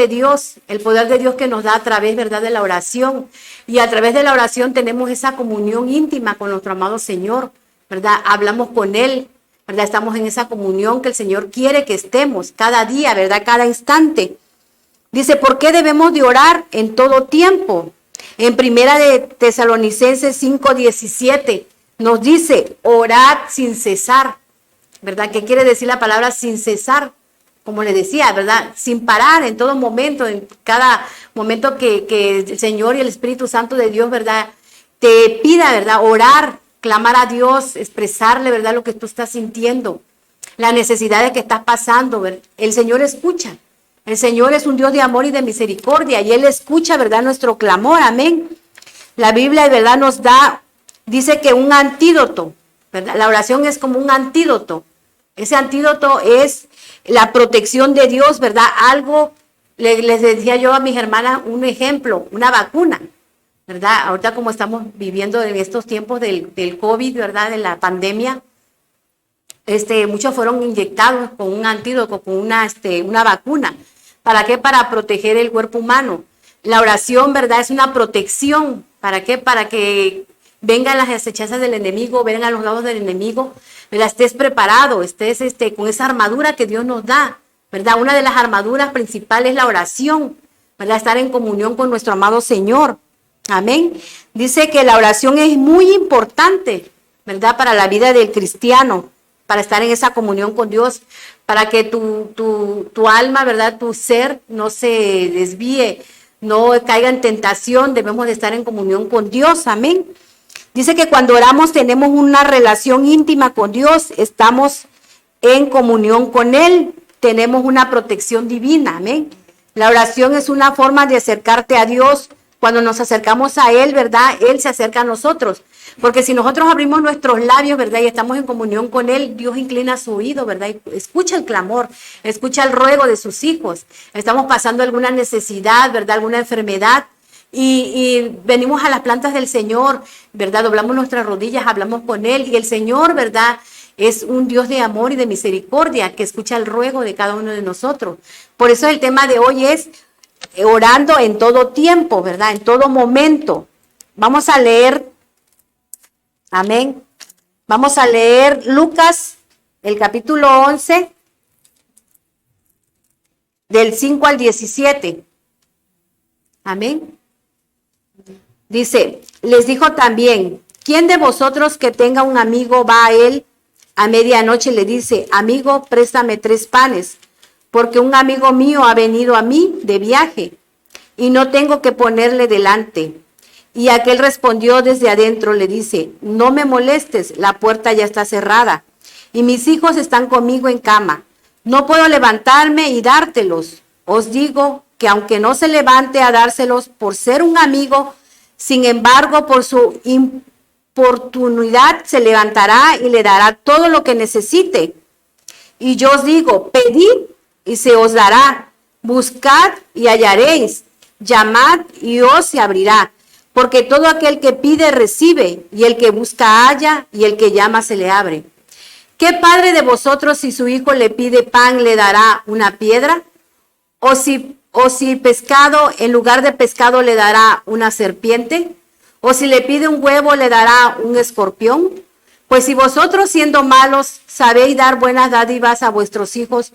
de Dios, el poder de Dios que nos da a través, ¿verdad?, de la oración. Y a través de la oración tenemos esa comunión íntima con nuestro amado Señor, ¿verdad? Hablamos con Él, ¿verdad? Estamos en esa comunión que el Señor quiere que estemos cada día, ¿verdad?, cada instante. Dice, ¿por qué debemos de orar en todo tiempo? En Primera de Tesalonicenses 5:17 nos dice, orad sin cesar, ¿verdad? ¿Qué quiere decir la palabra sin cesar? Como le decía, ¿verdad? Sin parar en todo momento, en cada momento que el Señor y el Espíritu Santo de Dios, ¿verdad?, te pida, ¿verdad?, orar, clamar a Dios, expresarle, ¿verdad?, lo que tú estás sintiendo, las necesidades que estás pasando, ¿verdad? El Señor escucha. El Señor es un Dios de amor y de misericordia y Él escucha, ¿verdad?, nuestro clamor, amén. La Biblia, ¿verdad?, nos da, dice que un antídoto, ¿verdad? La oración es como un antídoto. Ese antídoto es la protección de Dios, ¿verdad? Algo, les decía yo a mis hermanas, un ejemplo, una vacuna, ¿verdad? Ahorita como estamos viviendo en estos tiempos del COVID, ¿verdad?, de la pandemia, muchos fueron inyectados con un antídoto, con una vacuna. ¿Para qué? Para proteger el cuerpo humano. La oración, ¿verdad?, es una protección. ¿Para qué? Para que vengan las acechanzas del enemigo, vengan los lados del enemigo, ¿verdad? Estés preparado, estés con esa armadura que Dios nos da, ¿verdad? Una de las armaduras principales es la oración, ¿verdad? Estar en comunión con nuestro amado Señor. Amén. Dice que la oración es muy importante, ¿verdad?, para la vida del cristiano, para estar en esa comunión con Dios, para que tu alma, ¿verdad?, tu ser no se desvíe, no caiga en tentación. Debemos de estar en comunión con Dios, amén. Dice que cuando oramos tenemos una relación íntima con Dios, estamos en comunión con Él, tenemos una protección divina, amén. La oración es una forma de acercarte a Dios. Cuando nos acercamos a Él, ¿verdad?, Él se acerca a nosotros. Porque si nosotros abrimos nuestros labios, ¿verdad?, y estamos en comunión con Él, Dios inclina su oído, ¿verdad?, y escucha el clamor, escucha el ruego de sus hijos. Estamos pasando alguna necesidad, ¿verdad?, alguna enfermedad, y venimos a las plantas del Señor, ¿verdad?, doblamos nuestras rodillas, hablamos con Él, y el Señor, ¿verdad?, es un Dios de amor y de misericordia que escucha el ruego de cada uno de nosotros. Por eso el tema de hoy es orando en todo tiempo, ¿verdad?, en todo momento. Vamos a leer, amén, vamos a leer Lucas, el capítulo 11, del 5 al 17. Amén. Dice, les dijo también, ¿quién de vosotros que tenga un amigo va a él a medianoche y le dice, amigo, préstame 3 panes, porque un amigo mío ha venido a mí de viaje y no tengo que ponerle delante? Y aquel respondió desde adentro, le dice, no me molestes, la puerta ya está cerrada y mis hijos están conmigo en cama. No puedo levantarme y dártelos. Os digo que aunque no se levante a dárselos por ser un amigo, sin embargo, por su importunidad se levantará y le dará todo lo que necesite. Y yo os digo, pedid y se os dará, buscad y hallaréis, llamad y os se abrirá. Porque todo aquel que pide recibe, y el que busca halla, y el que llama se le abre. ¿Qué padre de vosotros, si su hijo le pide pan, le dará una piedra? ¿O si pescado, en lugar de pescado, le dará una serpiente? ¿O si le pide un huevo, le dará un escorpión? Pues si vosotros, siendo malos, sabéis dar buenas dádivas a vuestros hijos,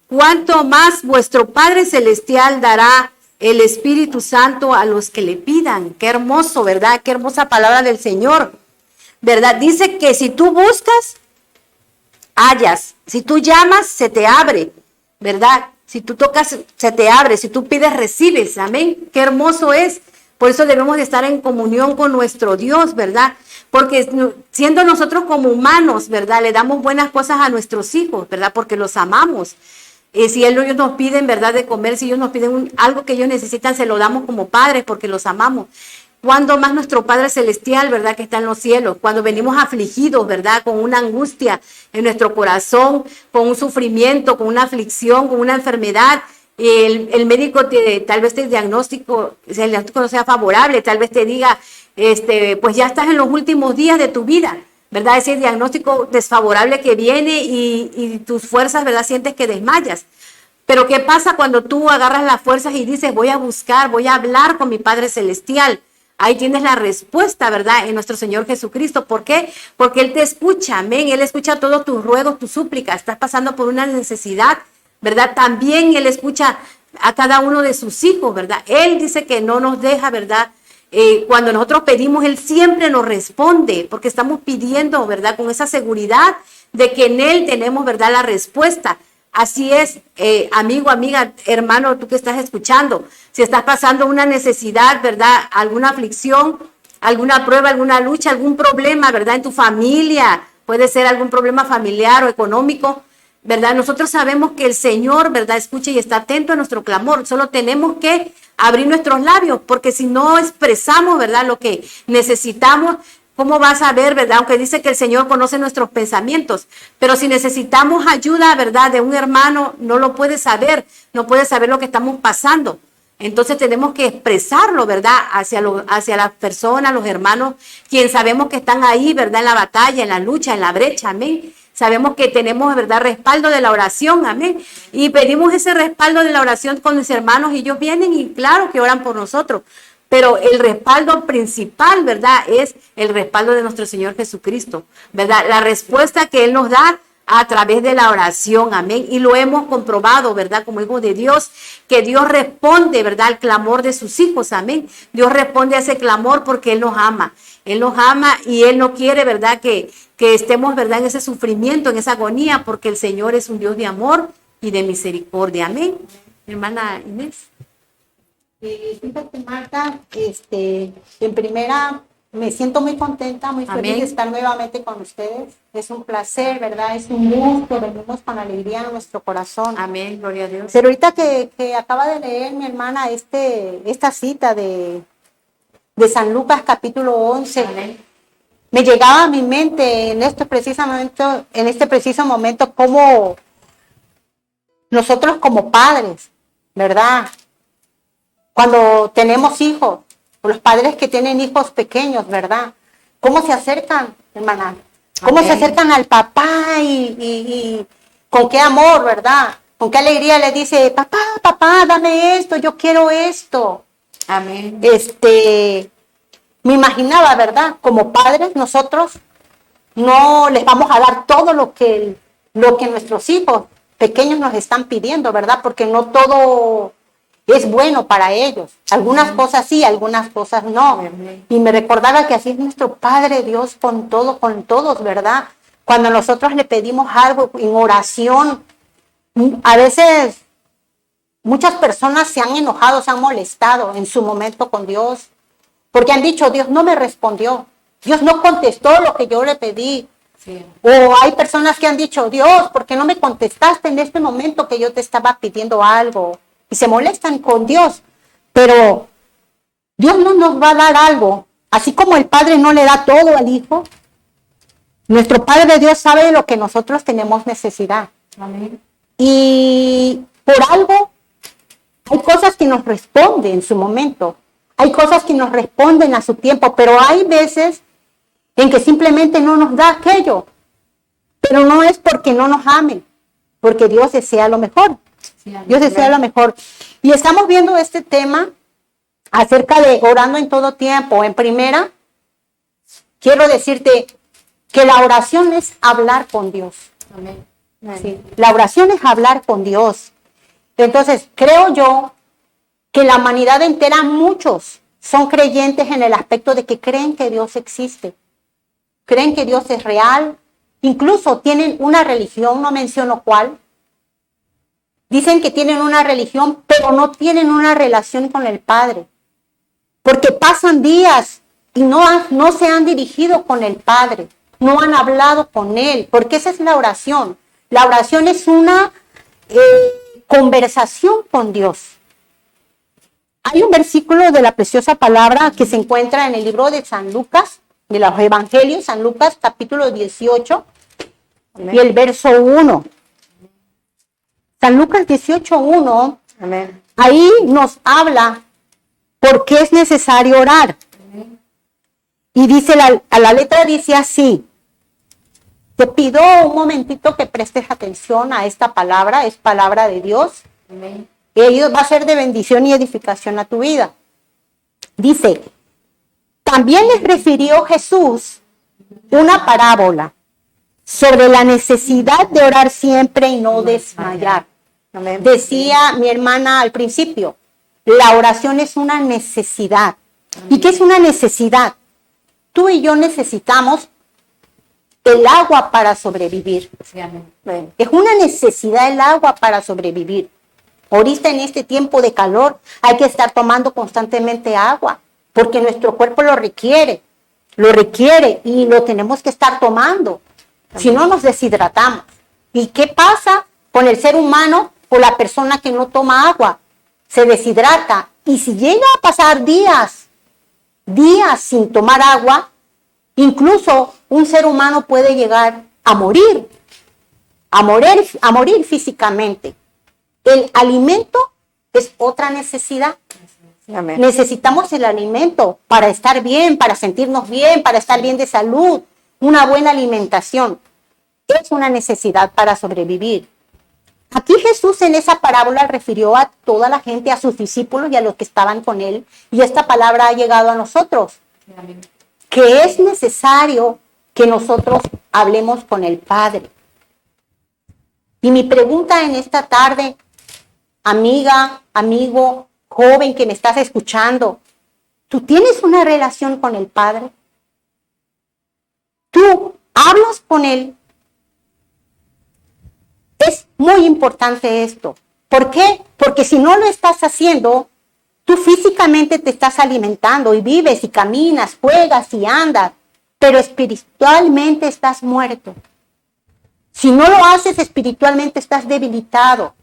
¿cuánto más vuestro Padre Celestial dará el Espíritu Santo a los que le pidan? Qué hermoso, ¿verdad? Qué hermosa palabra del Señor, ¿verdad? Dice que si tú buscas, hallas. Si tú llamas, se te abre, ¿verdad? Si tú tocas, se te abre. Si tú pides, recibes. Amén. Qué hermoso es. Por eso debemos de estar en comunión con nuestro Dios, ¿verdad? Porque siendo nosotros como humanos, ¿verdad?, le damos buenas cosas a nuestros hijos, ¿verdad? Porque los amamos. Si ellos nos piden, ¿verdad?, de comer, si ellos nos piden algo que ellos necesitan, se lo damos como padres porque los amamos. Cuando más nuestro Padre Celestial, ¿verdad?, que está en los cielos, cuando venimos afligidos, ¿verdad?, con una angustia en nuestro corazón, con un sufrimiento, con una aflicción, con una enfermedad, el médico tal vez el diagnóstico no sea favorable, tal vez te diga, pues ya estás en los últimos días de tu vida, ¿verdad? Ese diagnóstico desfavorable que viene y tus fuerzas, ¿verdad?, sientes que desmayas. Pero ¿qué pasa cuando tú agarras las fuerzas y dices, voy a buscar, voy a hablar con mi Padre Celestial? Ahí tienes la respuesta, ¿verdad? En nuestro Señor Jesucristo. ¿Por qué? Porque Él te escucha, amén. Él escucha todos tus ruegos, tus súplicas. Estás pasando por una necesidad, ¿verdad? También Él escucha a cada uno de sus hijos, ¿verdad? Él dice que no nos deja, ¿verdad? Cuando nosotros pedimos, Él siempre nos responde, porque estamos pidiendo, ¿verdad? Con esa seguridad de que en Él tenemos, ¿verdad? La respuesta. Así es, amigo, amiga, hermano, tú que estás escuchando, si estás pasando una necesidad, ¿verdad? Alguna aflicción, alguna prueba, alguna lucha, algún problema, ¿verdad? En tu familia, puede ser algún problema familiar o económico, ¿verdad? Nosotros sabemos que el Señor, ¿verdad? Escucha y está atento a nuestro clamor. Solo tenemos que abrir nuestros labios, porque si no expresamos, ¿verdad? Lo que necesitamos, ¿cómo vas a ver, verdad? Aunque dice que el Señor conoce nuestros pensamientos, pero si necesitamos ayuda, ¿verdad? De un hermano, no lo puede saber, no puede saber lo que estamos pasando. Entonces tenemos que expresarlo, ¿verdad? Hacia las personas, los hermanos, quien sabemos que están ahí, ¿verdad? En la batalla, en la lucha, en la brecha, amén. Sabemos que tenemos, ¿verdad? Respaldo de la oración, amén. Y pedimos ese respaldo de la oración con mis hermanos y ellos vienen y claro que oran por nosotros. Pero el respaldo principal, ¿verdad? Es el respaldo de nuestro Señor Jesucristo, ¿verdad? La respuesta que Él nos da a través de la oración, amén. Y lo hemos comprobado, ¿verdad? Como hijos de Dios, que Dios responde, ¿verdad? Al clamor de sus hijos, amén. Dios responde a ese clamor porque Él nos ama. Él nos ama y Él no quiere, ¿verdad? Que estemos, ¿verdad? En ese sufrimiento, en esa agonía, porque el Señor es un Dios de amor y de misericordia, amén. Hermana Inés. Fíjate, Marta, en primera me siento muy contenta, muy feliz de estar nuevamente con ustedes. Es un placer, ¿verdad? Es un gusto, venimos con alegría en nuestro corazón. Amén, gloria a Dios. Pero ahorita que acaba de leer mi hermana esta cita de San Lucas capítulo 11, amén, me llegaba a mi mente en este preciso momento cómo nosotros como padres, ¿verdad? Cuando tenemos hijos, los padres que tienen hijos pequeños, ¿verdad? ¿Cómo se acercan, hermana? ¿Cómo Amén. Se acercan al papá y con qué amor, ¿verdad? Con qué alegría le dice, papá, dame esto, yo quiero esto. Amén. Me imaginaba, ¿verdad? Como padres nosotros no les vamos a dar todo lo que nuestros hijos pequeños nos están pidiendo, ¿verdad? Porque no todo es bueno para ellos. Algunas cosas sí, algunas cosas no. Y me recordaba que así es nuestro Padre Dios con todos, ¿verdad? Cuando nosotros le pedimos algo en oración, a veces muchas personas se han enojado, se han molestado en su momento con Dios, porque han dicho, Dios no me respondió, Dios no contestó lo que yo le pedí. Sí. O hay personas que han dicho, Dios, ¿por qué no me contestaste en este momento que yo te estaba pidiendo algo? Y se molestan con Dios, pero Dios no nos va a dar algo, así como el Padre no le da todo al Hijo, nuestro Padre Dios sabe de lo que nosotros tenemos necesidad. Amén. Y por algo, hay cosas que nos responden en su momento, hay cosas que nos responden a su tiempo, pero hay veces en que simplemente no nos da aquello, pero no es porque no nos ame, porque Dios desea lo mejor. Dios desea lo mejor. Y estamos viendo este tema acerca de orando en todo tiempo. En primera, quiero decirte que la oración es hablar con Dios. Amén. Sí, la oración es hablar con Dios. Entonces, creo yo que la humanidad entera, muchos son creyentes en el aspecto de que creen que Dios existe. Creen que Dios es real. Incluso tienen una religión, no menciono cuál. Dicen que tienen una religión, pero no tienen una relación con el Padre. Porque pasan días y no se han dirigido con el Padre. No han hablado con Él. Porque esa es la oración. La oración es una conversación con Dios. Hay un versículo de la preciosa palabra que se encuentra en el libro de San Lucas, de los Evangelios, San Lucas capítulo 18, Amén. Y el verso 1. San Lucas 18:1, Amén. Ahí nos habla por qué es necesario orar. Amén. Y dice, a la letra dice así. Te pido un momentito que prestes atención a esta palabra, es palabra de Dios. Amén. Ellos va a ser de bendición y edificación a tu vida. Dice, también les refirió Jesús una parábola sobre la necesidad de orar siempre y no desmayar. Amén. Decía mi hermana al principio, la oración es una necesidad. ¿Y qué es una necesidad? Tú y yo necesitamos el agua para sobrevivir. Sí, amén. Es una necesidad el agua para sobrevivir. Ahorita en este tiempo de calor hay que estar tomando constantemente agua porque nuestro cuerpo lo requiere y lo tenemos que estar tomando. Si no nos deshidratamos. ¿Y qué pasa con el ser humano o la persona que no toma agua? Se deshidrata y si llega a pasar días sin tomar agua, incluso un ser humano puede llegar a morir físicamente. El alimento es otra necesidad. Amén. Necesitamos el alimento para estar bien, para sentirnos bien, para estar bien de salud. Una buena alimentación es una necesidad para sobrevivir. Aquí Jesús en esa parábola refirió a toda la gente, a sus discípulos y a los que estaban con él. Y esta palabra ha llegado a nosotros. Amén. Que es necesario que nosotros hablemos con el Padre. Y mi pregunta en esta tarde, amiga, amigo, joven que me estás escuchando, ¿tú tienes una relación con el Padre? ¿Tú hablas con Él? Es muy importante esto. ¿Por qué? Porque si no lo estás haciendo, tú físicamente te estás alimentando y vives y caminas, juegas y andas, pero espiritualmente estás muerto. Si no lo haces espiritualmente estás debilitado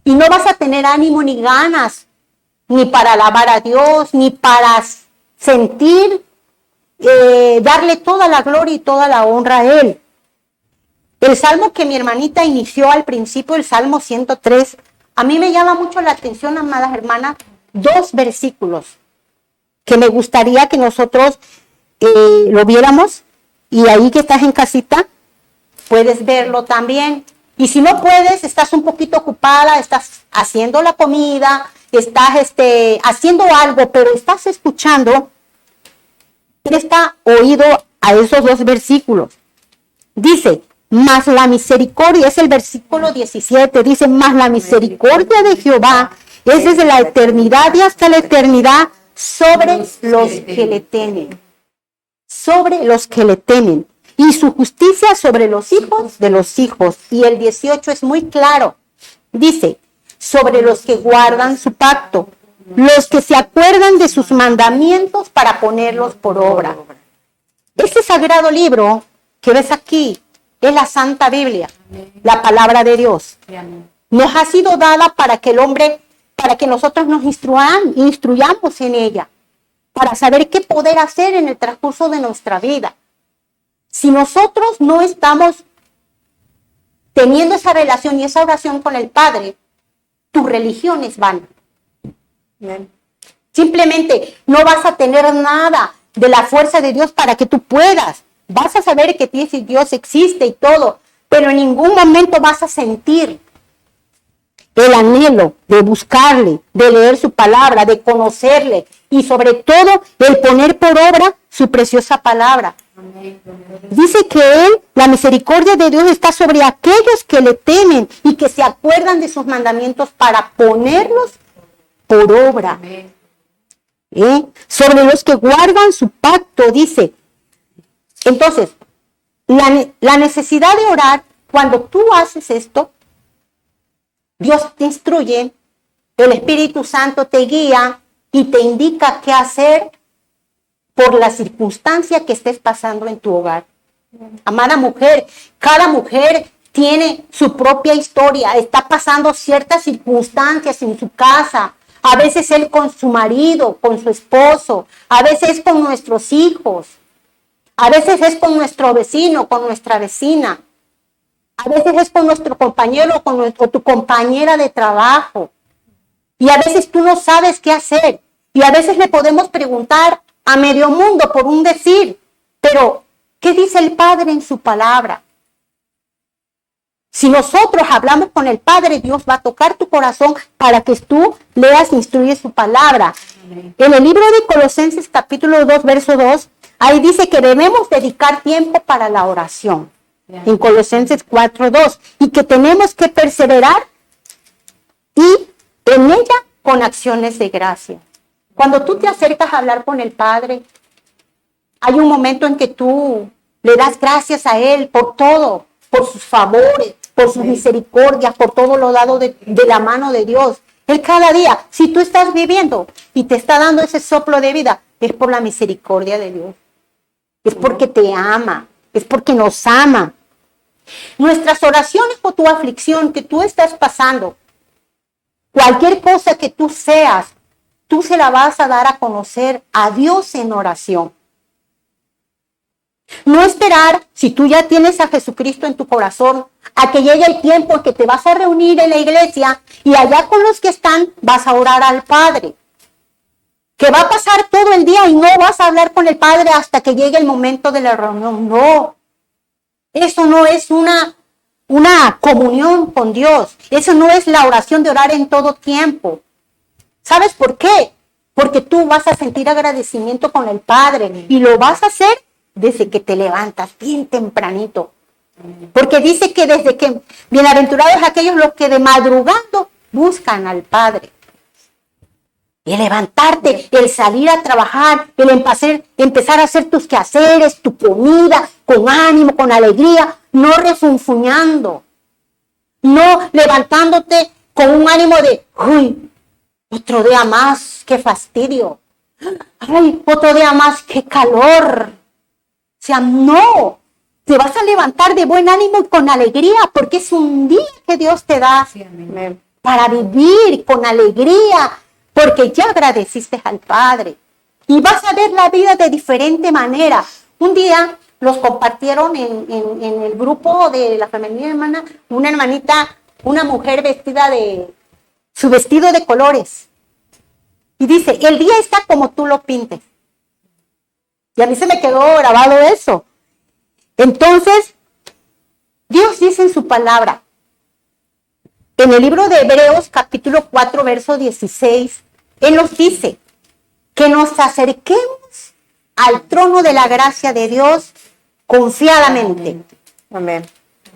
y no vas a tener ánimo ni ganas ni para alabar a Dios, ni para sentir, darle toda la gloria y toda la honra a Él. El salmo que mi hermanita inició al principio, el Salmo 103, a mí me llama mucho la atención, amadas hermanas, 2 versículos que me gustaría que nosotros lo viéramos, y ahí que estás en casita, puedes verlo también. Y si no puedes, estás un poquito ocupada, estás haciendo la comida, estás haciendo algo, pero estás escuchando, presta oído a esos 2 versículos. Dice, mas la misericordia, es el versículo 17, dice, mas la misericordia de Jehová es desde la eternidad y hasta la eternidad sobre los que le temen. Sobre los que le temen. Y su justicia sobre los hijos de los hijos. Y el 18 es muy claro. Dice, sobre los que guardan su pacto, los que se acuerdan de sus mandamientos para ponerlos por obra. Este sagrado libro que ves aquí es la Santa Biblia, la palabra de Dios. Nos ha sido dada para que el hombre, para que nosotros nos instruyamos en ella, para saber qué poder hacer en el transcurso de nuestra vida. Si nosotros no estamos teniendo esa relación y esa oración con el Padre, tu religión es vana. Simplemente no vas a tener nada de la fuerza de Dios para que tú puedas. Vas a saber que Dios existe y todo, pero en ningún momento vas a sentir el anhelo de buscarle, de leer su palabra, de conocerle y sobre todo el poner por obra su preciosa palabra. Dice que la misericordia de Dios está sobre aquellos que le temen y que se acuerdan de sus mandamientos para ponerlos por obra. Sobre los que guardan su pacto, dice. Entonces, la necesidad de orar, cuando tú haces esto, Dios te instruye, el Espíritu Santo te guía y te indica qué hacer por la circunstancia que estés pasando en tu hogar. Amada mujer, cada mujer tiene su propia historia, está pasando ciertas circunstancias en su casa, a veces él con su marido, con su esposo, a veces con nuestros hijos, a veces es con nuestro vecino, con nuestra vecina, a veces es con nuestro compañero o tu compañera de trabajo, y a veces tú no sabes qué hacer, y a veces le podemos preguntar a medio mundo por un decir, pero ¿qué dice el Padre en su palabra? Si nosotros hablamos con el Padre, Dios va a tocar tu corazón para que tú leas e instruyes su palabra. En el libro de Colosenses capítulo 2, verso 2, ahí dice que debemos dedicar tiempo para la oración. En Colosenses 4, 2. Y que tenemos que perseverar y en ella con acciones de gracia. Cuando tú te acercas a hablar con el Padre, hay un momento en que tú le das gracias a Él por todo, por sus favores, por sus misericordias, por todo lo dado de la mano de Dios. Él cada día, si tú estás viviendo y te está dando ese soplo de vida, es por la misericordia de Dios. Es porque te ama, es porque nos ama. Nuestras oraciones por tu aflicción que tú estás pasando, cualquier cosa que tú seas, tú se la vas a dar a conocer a Dios en oración. No esperar, si tú ya tienes a Jesucristo en tu corazón, a que llegue el tiempo en que te vas a reunir en la iglesia y allá con los que están vas a orar al Padre. Que va a pasar todo el día y no vas a hablar con el Padre hasta que llegue el momento de la reunión. No, eso no es una comunión con Dios. Eso no es la oración de orar en todo tiempo. ¿Sabes por qué? Porque tú vas a sentir agradecimiento con el Padre y lo vas a hacer desde que te levantas bien tempranito. Porque dice que desde que bienaventurados aquellos los que de madrugando buscan al Padre. El levantarte, el salir a trabajar, el empezar a hacer tus quehaceres, tu comida, con ánimo, con alegría, no refunfuñando, no levantándote con un ánimo de, uy, otro día más, qué fastidio, ay, otro día más, qué calor. O sea, no, te vas a levantar de buen ánimo y con alegría, porque es un día que Dios te da para vivir con alegría, porque ya agradeciste al Padre. Y vas a ver la vida de diferente manera. Un día los compartieron en el grupo de la femenina hermana, una hermanita, una mujer vestida de su vestido de colores. Y dice, el día está como tú lo pintes. Y a mí se me quedó grabado eso. Entonces, Dios dice en su palabra, en el libro de Hebreos, capítulo 4, verso 16, Él nos dice que nos acerquemos al trono de la gracia de Dios confiadamente. Amén.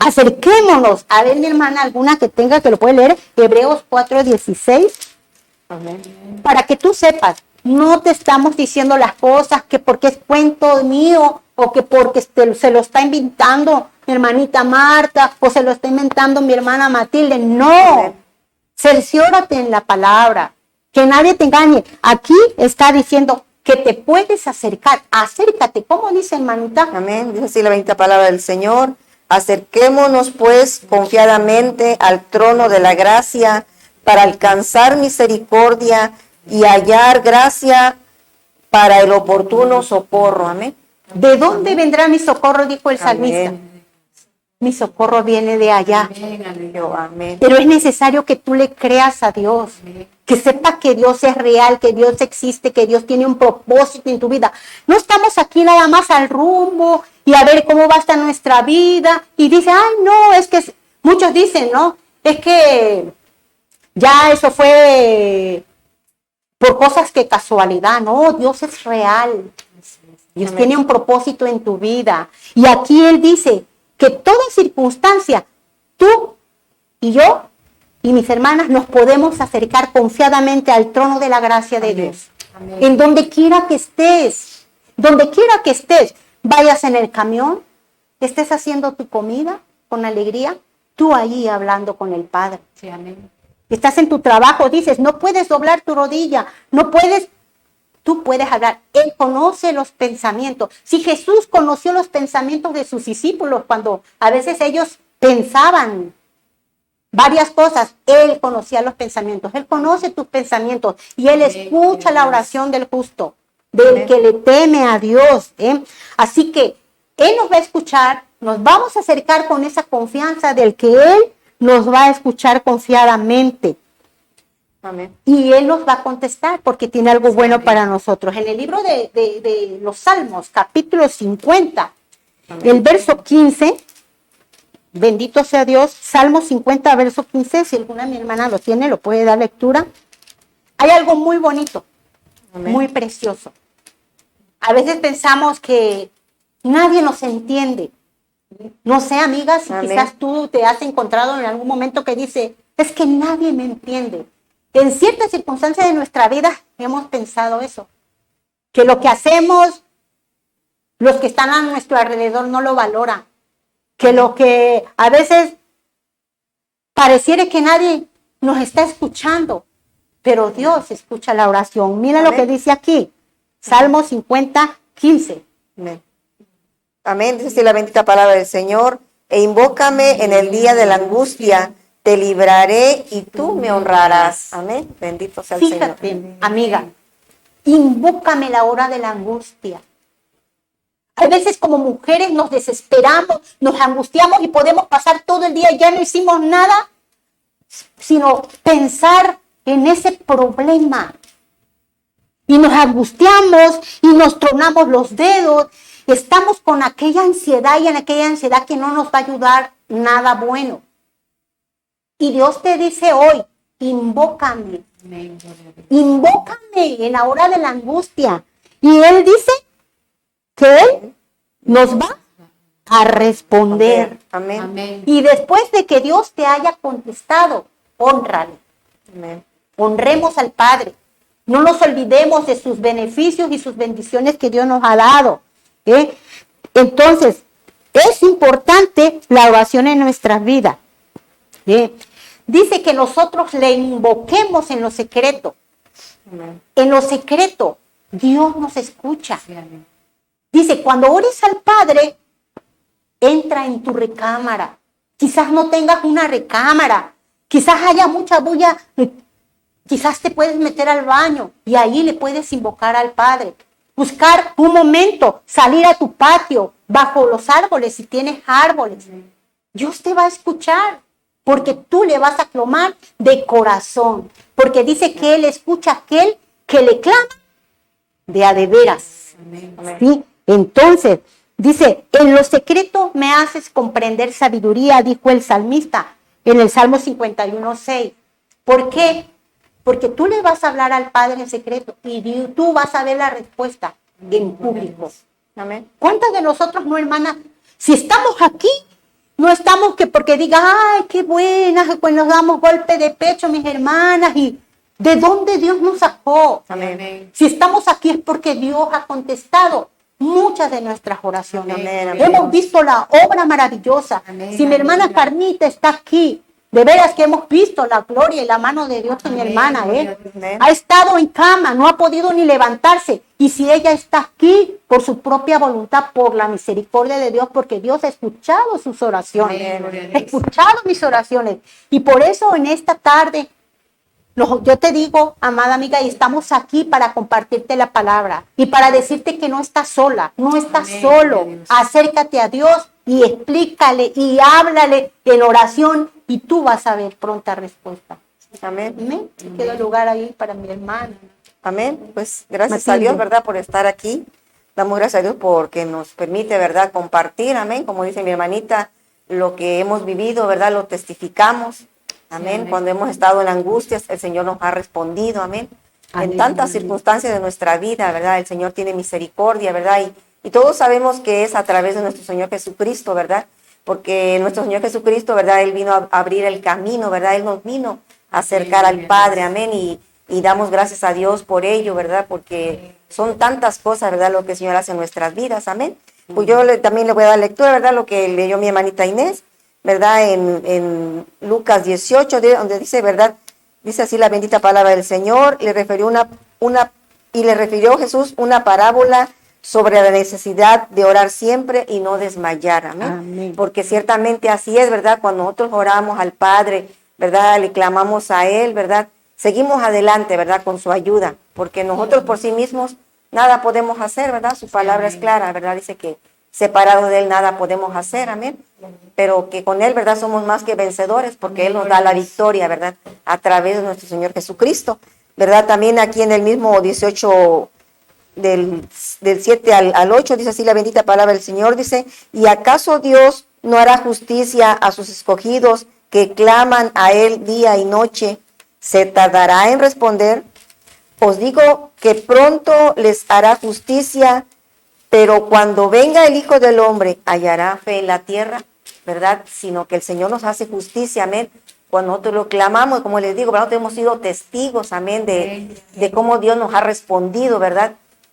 Acerquémonos. A ver, mi hermana, alguna que tenga que lo puede leer, Hebreos 4, 16. Amén. Para que tú sepas, no te estamos diciendo las cosas que porque es cuento mío o que porque se lo está inventando mi hermanita Marta o se lo está inventando mi hermana Matilde. No, cerciórate en la palabra, que nadie te engañe. Aquí está diciendo que te puedes acercar. Acércate, ¿cómo dice hermanita? Amén. Dice así la bendita palabra del Señor. Acerquémonos pues confiadamente al trono de la gracia para alcanzar misericordia y hallar gracia para el oportuno socorro. Amén. ¿De dónde vendrá mi socorro? Dijo el salmista. Amén. Mi socorro viene de allá. Amén. Pero es necesario que tú le creas a Dios, que sepas que Dios es real, que Dios existe, que Dios tiene un propósito en tu vida. No estamos aquí nada más al rumbo y a ver cómo va a estar nuestra vida. Y dice, ay, no, es que muchos dicen, ¿no? Es que ya eso fue por cosas que casualidad. No, Dios es real. Dios Amén. tiene un propósito en tu vida. Y aquí Él dice que toda circunstancia, tú y yo y mis hermanas nos podemos acercar confiadamente al trono de la gracia de Dios. Amén. En donde quiera que estés, vayas en el camión, estés haciendo tu comida con alegría, tú ahí hablando con el Padre. Sí, amén. Estás en tu trabajo, dices, no puedes doblar tu rodilla, no puedes, tú puedes hablar. Él conoce los pensamientos. Si Jesús conoció los pensamientos de sus discípulos cuando a veces ellos pensaban varias cosas, Él conocía los pensamientos. Él conoce tus pensamientos y Él escucha la oración del justo, del que le teme a Dios. Así que Él nos va a escuchar, nos vamos a acercar con esa confianza del que Él nos va a escuchar confiadamente. Amén. Y Él nos va a contestar porque tiene algo bueno para nosotros. En el libro de los Salmos, capítulo 50, el verso 15, Bendito sea Dios. Salmo 50, verso 15. Si alguna de mi hermana lo tiene, lo puede dar lectura. Hay algo muy bonito, Amén. muy precioso. A veces pensamos que nadie nos entiende. No sé, amiga, si Amén. quizás tú te has encontrado en algún momento que dice, es que nadie me entiende. En ciertas circunstancias de nuestra vida hemos pensado eso. Que lo que hacemos, los que están a nuestro alrededor no lo valoran. Que lo que a veces pareciera que nadie nos está escuchando, pero Dios escucha la oración. Mira Amén. lo que dice aquí, Salmo 50, 15. Amén. Amén. Dice así la bendita palabra del Señor. E invócame en el día de la angustia, te libraré y tú me honrarás. Amén. Bendito sea el Fíjate, Señor. amiga, invócame la hora de la angustia. A veces como mujeres nos desesperamos, nos angustiamos y podemos pasar todo el día y ya no hicimos nada, sino pensar en ese problema. Y nos angustiamos y nos tronamos los dedos. Estamos con aquella ansiedad y en aquella ansiedad que no nos va a ayudar nada bueno. Y Dios te dice hoy, invócame. Invócame en la hora de la angustia. Y Él dice que Él nos va a responder. Amén. Amén. Y después de que Dios te haya contestado, hónrale. Amén. Honremos al Padre. No nos olvidemos de sus beneficios y sus bendiciones que Dios nos ha dado. Entonces, es importante la oración en nuestras vidas. Dice que nosotros le invoquemos en lo secreto. Amén. En lo secreto, Dios nos escucha. Dice, cuando ores al Padre, entra en tu recámara. Quizás no tengas una recámara. Quizás haya mucha bulla. Quizás te puedes meter al baño y ahí le puedes invocar al Padre. Buscar un momento, salir a tu patio, bajo los árboles, si tienes árboles. Dios te va a escuchar, porque tú le vas a clamar de corazón. Porque dice que Él escucha a aquel que le clama de a de veras. Amén. ¿Sí? Entonces, dice, en lo secreto me haces comprender sabiduría, dijo el salmista en el Salmo 51:6. ¿Por qué? Porque tú le vas a hablar al Padre en secreto y tú vas a ver la respuesta en público. Amén. ¿Cuántas de nosotros, no, hermana? Si estamos aquí, no estamos que porque diga, ay, qué buenas, pues nos damos golpe de pecho, mis hermanas, y ¿de dónde Dios nos sacó? Amén. Si estamos aquí es porque Dios ha contestado muchas de nuestras oraciones. Amén, amén. Hemos visto la obra maravillosa. Amén, Si mi hermana amén. Carnita está aquí, de veras que hemos visto la gloria y la mano de Dios en mi Amén, hermana. gloria Amén. Ha estado en cama, no ha podido ni levantarse. Y si ella está aquí por su propia voluntad, por la misericordia de Dios, porque Dios ha escuchado sus oraciones. Amén, gloria a Ha Dios. escuchado mis oraciones. Y por eso en esta tarde, yo te digo, amada amiga, y estamos aquí para compartirte la palabra y para decirte que no estás sola, no estás Amén, solo. gloria a Dios. Acércate a Dios y explícale y háblale en oración y tú vas a ver pronta respuesta. Amén. Amén. Queda lugar ahí para mi hermana. Amén. Pues gracias a Matilde. Dios, ¿verdad? Por estar aquí. Damos gracias a Dios porque nos permite, ¿verdad? Compartir, amén. Como dice mi hermanita, lo que hemos vivido, ¿verdad? Lo testificamos. Amén. amén. Cuando hemos estado en angustias, el Señor nos ha respondido. Amén. Amén. En tantas circunstancias de nuestra vida, ¿verdad? El Señor tiene misericordia, ¿verdad? Y todos sabemos que es a través de nuestro Señor Jesucristo, ¿verdad? Porque nuestro Señor Jesucristo, ¿verdad? Él vino a abrir el camino, ¿verdad? Él nos vino a acercar al Padre, amén. Y damos gracias a Dios por ello, ¿verdad? Porque son tantas cosas, ¿verdad? Lo que el Señor hace en nuestras vidas, amén. Pues yo también le voy a dar lectura, ¿verdad? Lo que leyó mi hermanita Inés, ¿verdad? En Lucas 18, donde dice, ¿verdad? Dice así la bendita palabra del Señor. Le refirió le refirió Jesús una parábola sobre la necesidad de orar siempre y no desmayar, amén. Amén. Porque ciertamente así es, ¿verdad? Cuando nosotros oramos al Padre, ¿verdad? Le clamamos a Él, ¿verdad? Seguimos adelante, ¿verdad? Con su ayuda, porque nosotros por sí mismos nada podemos hacer, ¿verdad? Su palabra es clara, ¿verdad? Dice que separados de Él nada podemos hacer, amén. Pero que con Él, ¿verdad? Somos más que vencedores, porque Él nos da la victoria, ¿verdad? A través de nuestro Señor Jesucristo, ¿verdad? También aquí en el mismo 18, del 7 al 8, dice así la bendita palabra del Señor, dice, ¿y acaso Dios no hará justicia a sus escogidos que claman a él día y noche. ¿Se tardará en responder? Os digo que pronto les hará justicia, pero cuando venga el Hijo del Hombre, ¿hallará fe en la tierra? ¿Verdad? Sino que el Señor nos hace justicia, amén. Cuando nosotros lo clamamos, como les digo, nosotros hemos sido testigos, amén, de cómo Dios nos ha respondido, ¿verdad?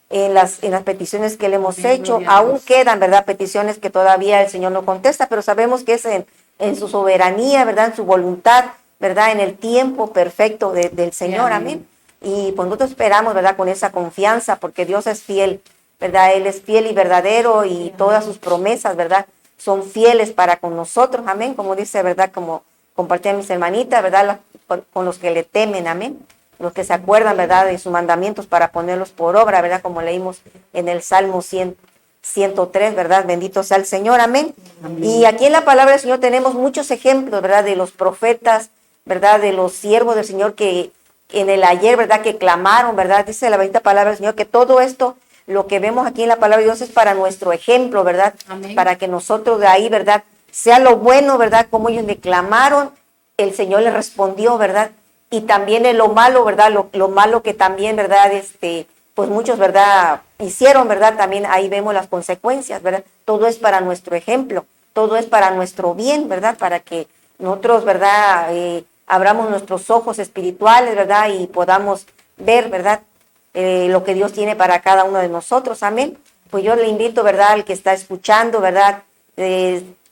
En las peticiones que le hemos hecho. Aún quedan, ¿verdad? Peticiones que todavía el Señor no contesta, pero sabemos que es en su soberanía, ¿verdad? En su voluntad, ¿verdad? En el tiempo perfecto del Señor, amén. Y pues nosotros esperamos, ¿verdad? Con esa confianza, porque Dios es fiel, ¿verdad? Él es fiel y verdadero y todas sus promesas, ¿verdad? Son fieles para con nosotros, amén. Como dice, ¿verdad? Como compartían mis hermanitas, ¿verdad? Con los que le temen, amén. Los que se acuerdan, ¿verdad? De sus mandamientos para ponerlos por obra, ¿verdad? Como leímos en el Salmo 103, ¿verdad? Bendito sea el Señor, amén. Y aquí en la palabra del Señor tenemos muchos ejemplos, ¿verdad? De los profetas, ¿verdad? De los siervos del Señor que en el ayer, ¿verdad? Que clamaron, ¿verdad? Dice la bendita palabra del Señor que todo esto, lo que vemos aquí en la palabra de Dios es para nuestro ejemplo, ¿verdad? Amén. Para que nosotros de ahí, ¿verdad? Sea lo bueno, ¿verdad? Como ellos le clamaron, el Señor les respondió, ¿verdad? Y también en lo malo, ¿verdad? Lo malo que también, ¿verdad? Pues muchos, ¿verdad? Hicieron, ¿verdad? También ahí vemos las consecuencias, ¿verdad? Todo es para nuestro ejemplo, todo es para nuestro bien, ¿verdad? Para que nosotros, ¿verdad? Abramos nuestros ojos espirituales, ¿verdad? Y podamos ver, ¿verdad? Lo que Dios tiene para cada uno de nosotros, amén. Pues yo le invito, ¿verdad? Al que está escuchando, ¿verdad?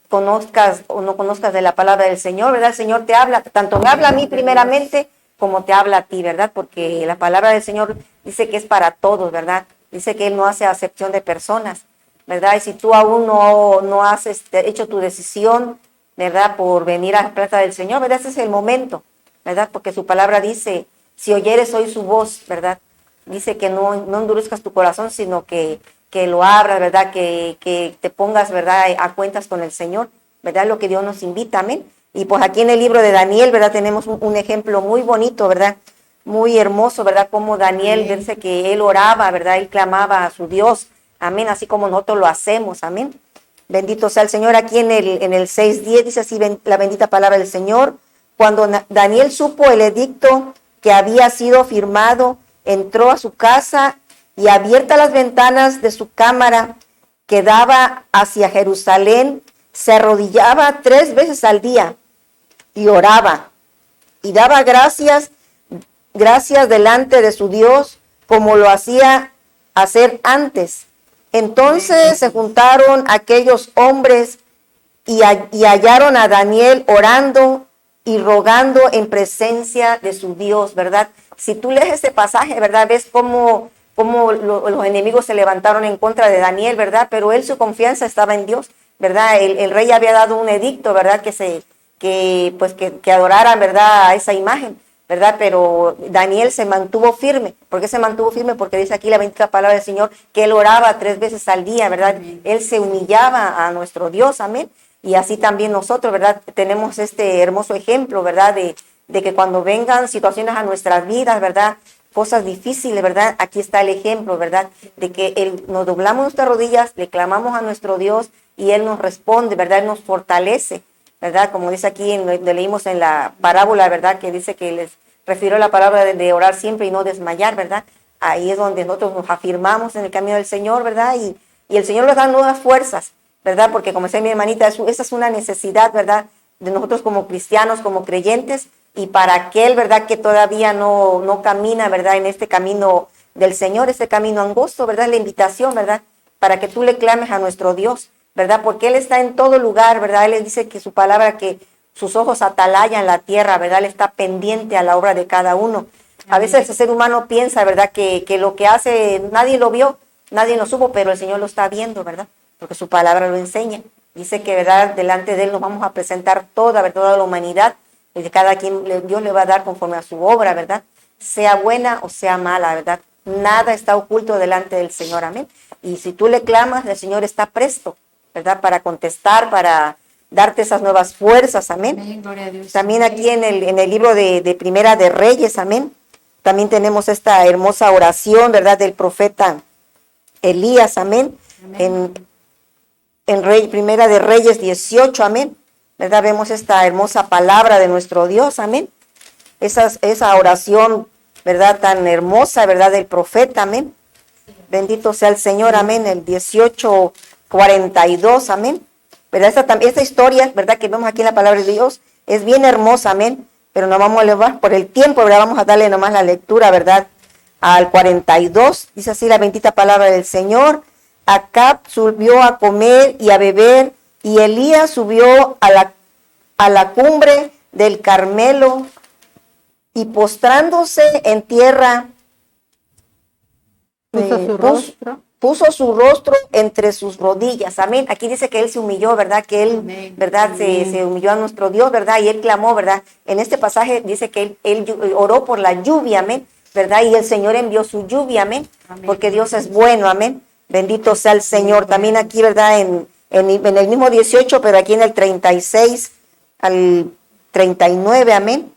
Conozcas o no conozcas de la palabra del Señor, ¿verdad? El Señor te habla, tanto me habla a mí primeramente como te habla a ti, ¿verdad? Porque la palabra del Señor dice que es para todos, ¿verdad? Dice que Él no hace acepción de personas, ¿verdad? Y si tú aún no has hecho tu decisión, ¿verdad? Por venir a la plata del Señor, ¿verdad? Ese es el momento, ¿verdad? Porque su palabra dice, si oyeres hoy su voz, ¿verdad? Dice que no endurezcas tu corazón, sino que lo abras, ¿verdad? Que te pongas, ¿verdad? A cuentas con el Señor, ¿verdad? Lo que Dios nos invita, amén. Y pues aquí en el libro de Daniel, ¿verdad? Tenemos un ejemplo muy bonito, ¿verdad? Muy hermoso, ¿verdad? Como Daniel, dice que él oraba, ¿verdad? Él clamaba a su Dios, amén, así como nosotros lo hacemos, amén. Bendito sea el Señor. Aquí en el 6:10 dice así la bendita palabra del Señor. Cuando Daniel supo el edicto que había sido firmado, entró a su casa y abiertas las ventanas de su cámara que daba hacia Jerusalén, se arrodillaba 3 veces al día y oraba y daba gracias delante de su Dios como lo hacía hacer antes. Entonces se juntaron aquellos hombres y hallaron a Daniel orando y rogando en presencia de su Dios, ¿verdad? Si tú lees ese pasaje, ¿verdad? Ves cómo los enemigos se levantaron en contra de Daniel, ¿verdad? Pero él, su confianza estaba en Dios, ¿verdad? El rey había dado un edicto, ¿verdad? Que adoraran, ¿verdad? A esa imagen, ¿verdad? Pero Daniel se mantuvo firme. ¿Por qué se mantuvo firme? Porque dice aquí la bendita palabra del Señor que él oraba 3 veces al día, ¿verdad? Amén. Él se humillaba a nuestro Dios, amén. Y así también nosotros, ¿verdad? Tenemos este hermoso ejemplo, ¿verdad? De que cuando vengan situaciones a nuestras vidas, ¿verdad? Cosas difíciles, ¿verdad? Aquí está el ejemplo, ¿verdad? De que nos doblamos nuestras rodillas, le clamamos a nuestro Dios y Él nos responde, ¿verdad? Él nos fortalece, ¿verdad? Como dice aquí, leímos en la parábola, ¿verdad? Que dice que les refirió la palabra de orar siempre y no desmayar, ¿verdad? Ahí es donde nosotros nos afirmamos en el camino del Señor, ¿verdad? Y el Señor nos da nuevas fuerzas, ¿verdad? Porque como decía mi hermanita, esa es una necesidad, ¿verdad? De nosotros como cristianos, como creyentes, y para aquel, ¿verdad? Que todavía no camina, ¿verdad? En este camino del Señor, este camino angosto, ¿verdad? La invitación, ¿verdad? Para que tú le clames a nuestro Dios, ¿verdad? Porque Él está en todo lugar, ¿verdad? Él les dice que su palabra, que sus ojos atalayan la tierra, ¿verdad? Él está pendiente a la obra de cada uno. A veces el ser humano piensa, ¿verdad? Que lo que hace, nadie lo vio, nadie lo supo, pero el Señor lo está viendo, ¿verdad? Porque su palabra lo enseña. Dice que, ¿verdad? Delante de Él nos vamos a presentar toda la humanidad, y de cada quien Dios le va a dar conforme a su obra, ¿verdad? Sea buena o sea mala, ¿verdad? Nada está oculto delante del Señor, amén. Y si tú le clamas, el Señor está presto, ¿verdad? Para contestar, para darte esas nuevas fuerzas, amén. Amén, gloria a Dios. También aquí en el libro de Primera de Reyes, amén. También tenemos esta hermosa oración, ¿verdad? Del profeta Elías, amén. en Primera de Reyes 18, amén, ¿verdad? Vemos esta hermosa palabra de nuestro Dios, amén. Esa oración, ¿verdad? Tan hermosa, ¿verdad? Del profeta, amén. Bendito sea el Señor, amén. El 18:42, amén. ¿Verdad? Esta historia, ¿verdad? Que vemos aquí en la palabra de Dios es bien hermosa, amén. Pero no vamos a elevar por el tiempo, ¿verdad? Vamos a darle nomás la lectura, ¿verdad? Al 42, dice así la bendita palabra del Señor. Acab subió a comer y a beber, y Elías subió a la cumbre del Carmelo, y postrándose en tierra, puso su rostro entre sus rodillas, amén. Aquí dice que él se humilló, ¿verdad? Que él, amén, ¿verdad? Se humilló a nuestro Dios, ¿verdad? Y él clamó, ¿verdad? En este pasaje dice que él oró por la lluvia, amén, ¿verdad? Y el Señor envió su lluvia, amén, porque Dios es bueno, amén. Bendito sea el Señor. También aquí, ¿verdad? En el mismo 18, pero aquí en el 36 al 39, amén.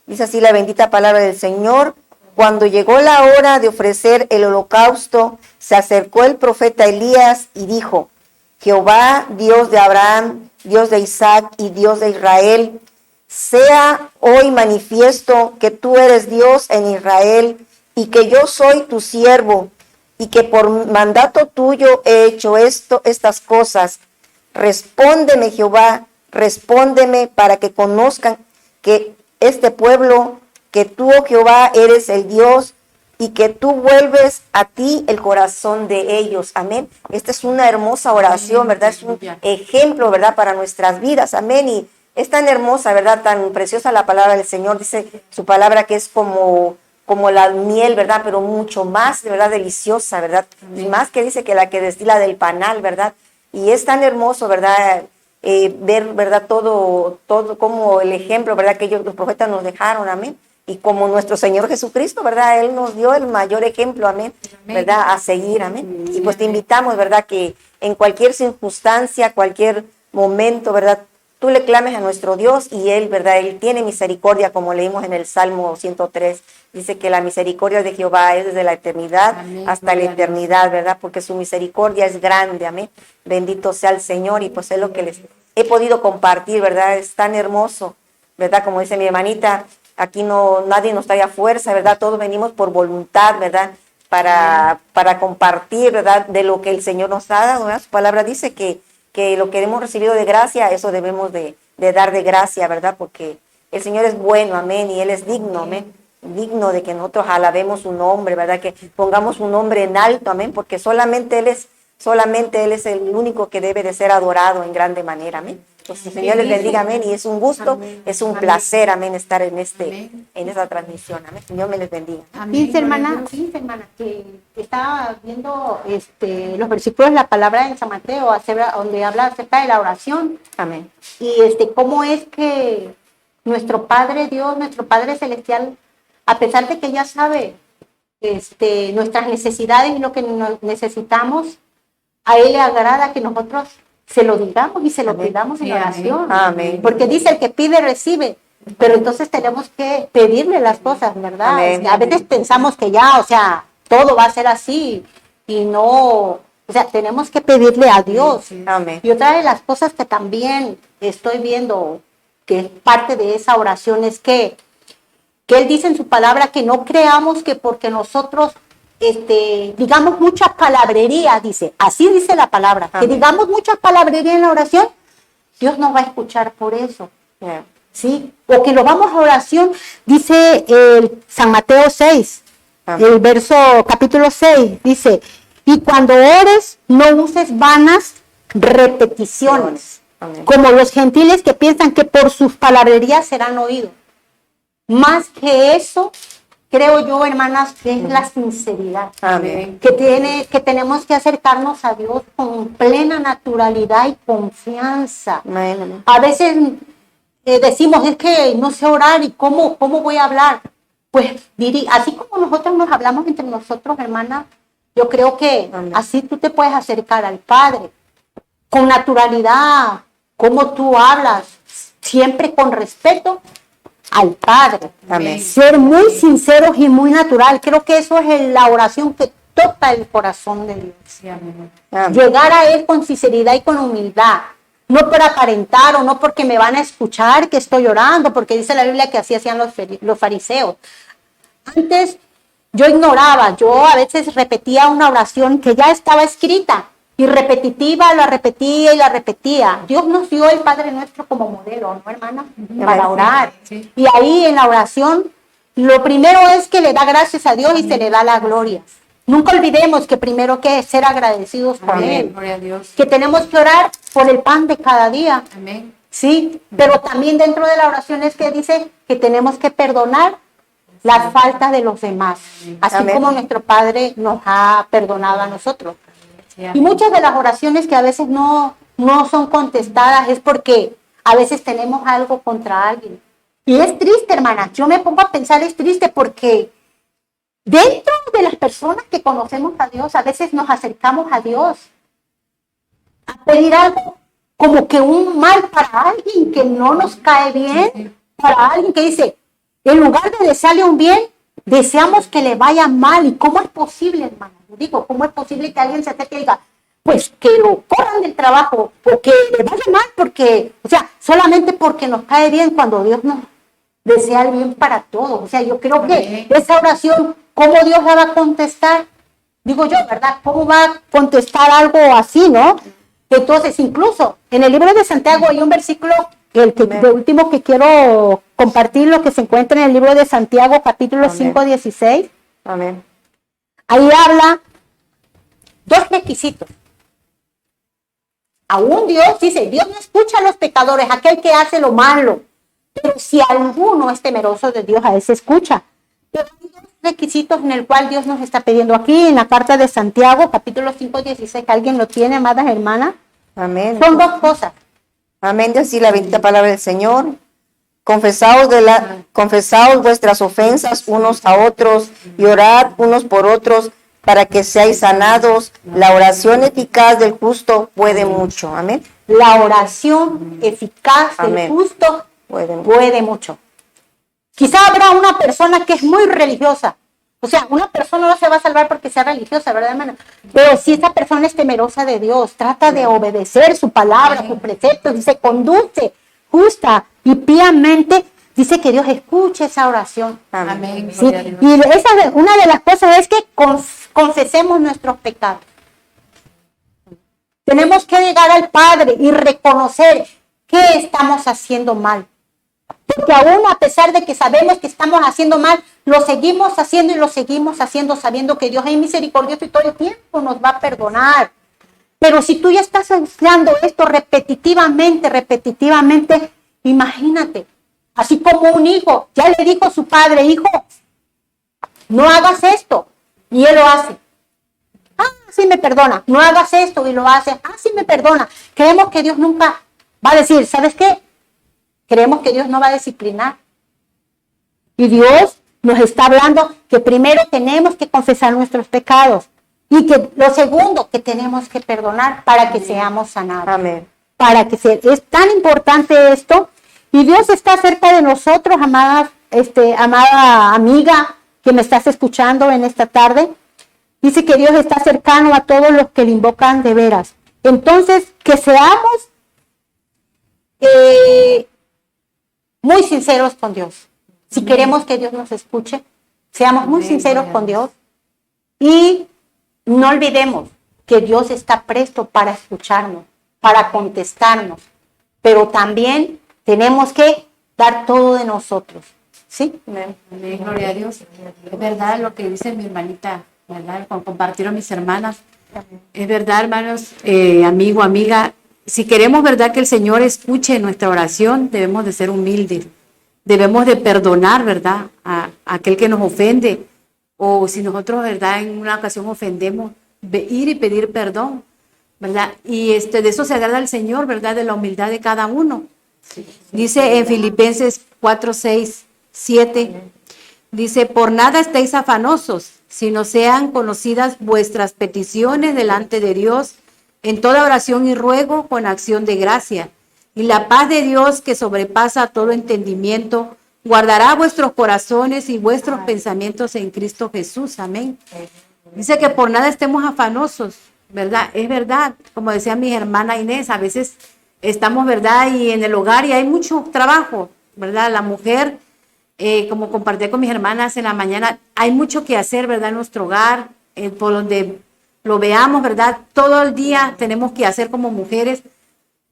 Dice así la bendita palabra del Señor. Cuando llegó la hora de ofrecer el holocausto, se acercó el profeta Elías y dijo: Jehová, Dios de Abraham, Dios de Isaac y Dios de Israel, sea hoy manifiesto que tú eres Dios en Israel y que yo soy tu siervo y que por mandato tuyo he hecho estas cosas. Respóndeme, Jehová, respóndeme para que conozcan que este pueblo, que tú, oh Jehová, eres el Dios y que tú vuelves a ti el corazón de ellos. Amén. Esta es una hermosa oración, ¿verdad? Es un ejemplo, ¿verdad? Para nuestras vidas. Amén. Y es tan hermosa, ¿verdad? Tan preciosa la palabra del Señor. Dice su palabra que es como la miel, ¿verdad? Pero mucho más, ¿verdad? Deliciosa, ¿verdad? Y más que dice que la que destila del panal, ¿verdad? Y es tan hermoso, ¿verdad? Ver, ¿verdad? Todo como el ejemplo, ¿verdad? Que los profetas nos dejaron, amén. Y como nuestro Señor Jesucristo, ¿verdad? Él nos dio el mayor ejemplo, amén, ¿verdad? A seguir, amén. Y pues te invitamos, ¿verdad? Que en cualquier circunstancia, cualquier momento, ¿verdad? Tú le clames a nuestro Dios y Él, ¿verdad? Él tiene misericordia, como leímos en el Salmo 103. Dice que la misericordia de Jehová es desde la eternidad hasta la eternidad, ¿verdad? Porque su misericordia es grande, amén. Bendito sea el Señor. Y pues es lo que les he podido compartir, ¿verdad? Es tan hermoso, ¿verdad? Como dice mi hermanita, aquí nadie nos trae a fuerza, ¿verdad? Todos venimos por voluntad, ¿verdad? Para compartir, ¿verdad? De lo que el Señor nos ha dado, ¿verdad? Su palabra dice que lo que hemos recibido de gracia, eso debemos de dar de gracia, ¿verdad? Porque el Señor es bueno, amén, y Él es digno, amén. Digno de que nosotros alabemos su nombre, ¿verdad? Que pongamos su nombre en alto, amén, porque solamente Él es el único que debe de ser adorado en grande manera, amén. Pues el Señor les bendiga, amén, y es un gusto, es un placer, amén, estar en esta transmisión, amén. Señor me les bendiga. Fíjense, hermana, que estaba viendo los versículos de la palabra en San Mateo, donde habla acerca de la oración. Amén. Y cómo es que nuestro Padre Dios, nuestro Padre Celestial, a pesar de que ya sabe nuestras necesidades y lo que necesitamos, a Él le agrada que nosotros se lo digamos y se lo pidamos en oración. Amén. Porque dice, el que pide, recibe. Pero entonces tenemos que pedirle las cosas, ¿verdad? Amén. A veces pensamos que ya, o sea, todo va a ser así. Y no, o sea, tenemos que pedirle a Dios. Amén. Y otra de las cosas que también estoy viendo, que es parte de esa oración, es que Él dice en su palabra que no creamos que porque nosotros digamos mucha palabrería, dice, así dice la palabra, Amén. que digamos mucha palabrería en la oración, Dios nos va a escuchar por eso. Yeah. ¿Sí? O que lo vamos a oración, dice San Mateo 6, Amén. el capítulo 6, dice, y cuando ores, no uses vanas repeticiones, Amén. como los gentiles que piensan que por sus palabrerías serán oídos. Más que eso, creo yo, hermanas, que es la sinceridad. Amén. Que tenemos que acercarnos a Dios con plena naturalidad y confianza. Amén. A veces decimos, es que no sé orar, ¿y cómo voy a hablar? Pues así como nosotros nos hablamos entre nosotros, hermanas, yo creo que Amén. así tú te puedes acercar al Padre, con naturalidad, como tú hablas, siempre con respeto al Padre. Amén. Ser muy sinceros y muy natural. Creo que eso es la oración que toca el corazón de Dios. Sí, amén. Amén. Llegar a Él con sinceridad y con humildad, no por aparentar o no porque me van a escuchar que estoy orando, porque dice la Biblia que así hacían los fariseos. Antes yo ignoraba, yo a veces repetía una oración que ya estaba escrita y repetitiva, la repetía y la repetía. Dios nos dio el Padre Nuestro como modelo, ¿no, hermana? Para orar. Sí. Y ahí en la oración, lo primero es que le da gracias a Dios y se le da la gloria. Nunca olvidemos que primero que ser agradecidos con Amén. Él, Gloria a Dios. que tenemos que orar por el pan de cada día, Amén. ¿sí? Pero también dentro de la oración es que dice que tenemos que perdonar las faltas de los demás, así Amén. como nuestro Padre nos ha perdonado a nosotros. Sí, Y amén. muchas de las oraciones que a veces no son contestadas es porque a veces tenemos algo contra alguien. Y es triste, hermana. Yo me pongo a pensar, es triste porque dentro de las personas que conocemos a Dios, a veces nos acercamos a Dios a pedir algo como que un mal para alguien que no nos cae bien, para alguien que dice, en lugar de desearle un bien, deseamos que le vaya mal. ¿Y cómo es posible, hermana? Yo digo, ¿cómo es posible que alguien se acerque y diga, pues que lo corran del trabajo o que le vaya mal porque, o sea, solamente porque nos cae bien cuando Dios nos desea el bien para todos? O sea, yo creo que esa oración, ¿cómo Dios la va a contestar? Digo yo, ¿verdad? ¿Cómo va a contestar algo así, no? Entonces, incluso en el libro de Santiago hay un versículo, de último que quiero compartir, lo que se encuentra en el libro de Santiago, capítulo Amén. 5, 16. Amén. Ahí habla dos requisitos. Aún Dios dice, Dios no escucha a los pecadores, aquel que hace lo malo. Pero si alguno es temeroso de Dios, a ese escucha. Pero hay dos requisitos en el cual Dios nos está pidiendo aquí en la carta de Santiago, capítulo 5, 16. ¿Alguien lo tiene, amadas hermanas? Amén. Son dos cosas. Amén. Dios, y la bendita palabra del Señor. Confesaos vuestras ofensas unos a otros y orad unos por otros para que seáis sanados. La oración eficaz del justo puede mucho. Amén. La oración eficaz del Amén. justo Puede mucho. puede mucho. Quizá habrá una persona que es muy religiosa. O sea, una persona no se va a salvar porque sea religiosa, ¿verdad, hermana? Pero si esa persona es temerosa de Dios, trata de obedecer su palabra, sus preceptos, y se conduce justa y piamente, dice que Dios escuche esa oración. Amén. ¿Sí? Gloria a Dios. Y una de las cosas es que confesemos nuestros pecados. Tenemos que llegar al Padre y reconocer qué estamos haciendo mal. Porque aún a pesar de que sabemos que estamos haciendo mal, lo seguimos haciendo y lo seguimos haciendo sabiendo que Dios es misericordioso y todo el tiempo nos va a perdonar. Pero si tú ya estás haciendo esto repetitivamente, imagínate, así como un hijo ya le dijo a su padre, hijo, no hagas esto, y él lo hace. Ah, sí me perdona. No hagas esto, y lo hace. Ah, sí me perdona. Creemos que Dios nunca va a decir, ¿sabes qué? Creemos que Dios no va a disciplinar. Y Dios nos está hablando que primero tenemos que confesar nuestros pecados. Y que lo segundo, que tenemos que perdonar para que seamos sanados. Amén. Es tan importante esto. Y Dios está cerca de nosotros, amada amiga que me estás escuchando en esta tarde. Dice que Dios está cercano a todos los que le invocan de veras. Entonces, que seamos muy sinceros con Dios. Si queremos que Dios nos escuche, seamos muy sinceros con Dios. Y no olvidemos que Dios está presto para escucharnos, para contestarnos. Pero también tenemos que dar todo de nosotros. ¿Sí? Amén. Amén, gloria a Dios. Es verdad lo que dice mi hermanita, ¿verdad? Compartieron mis hermanas. Es verdad, hermanos, amigo, amiga. Si queremos, verdad, que el Señor escuche nuestra oración, debemos de ser humildes. Debemos de perdonar, verdad, a aquel que nos ofende. O si nosotros, verdad, en una ocasión ofendemos, ir y pedir perdón, ¿verdad? Y de eso se agrada al Señor, ¿verdad? De la humildad de cada uno. Dice en Filipenses 4, 6, 7, dice, por nada estéis afanosos, sino sean conocidas vuestras peticiones delante de Dios, en toda oración y ruego con acción de gracia. Y la paz de Dios, que sobrepasa todo entendimiento, guardará vuestros corazones y vuestros pensamientos en Cristo Jesús. Amén. Dice que por nada estemos afanosos, ¿verdad? Es verdad, como decía mi hermana Inés, a veces estamos, ¿verdad? Y en el hogar y hay mucho trabajo, ¿verdad? La mujer, como compartí con mis hermanas en la mañana, hay mucho que hacer, ¿verdad? En nuestro hogar, por donde lo veamos, ¿verdad? Todo el día tenemos que hacer como mujeres.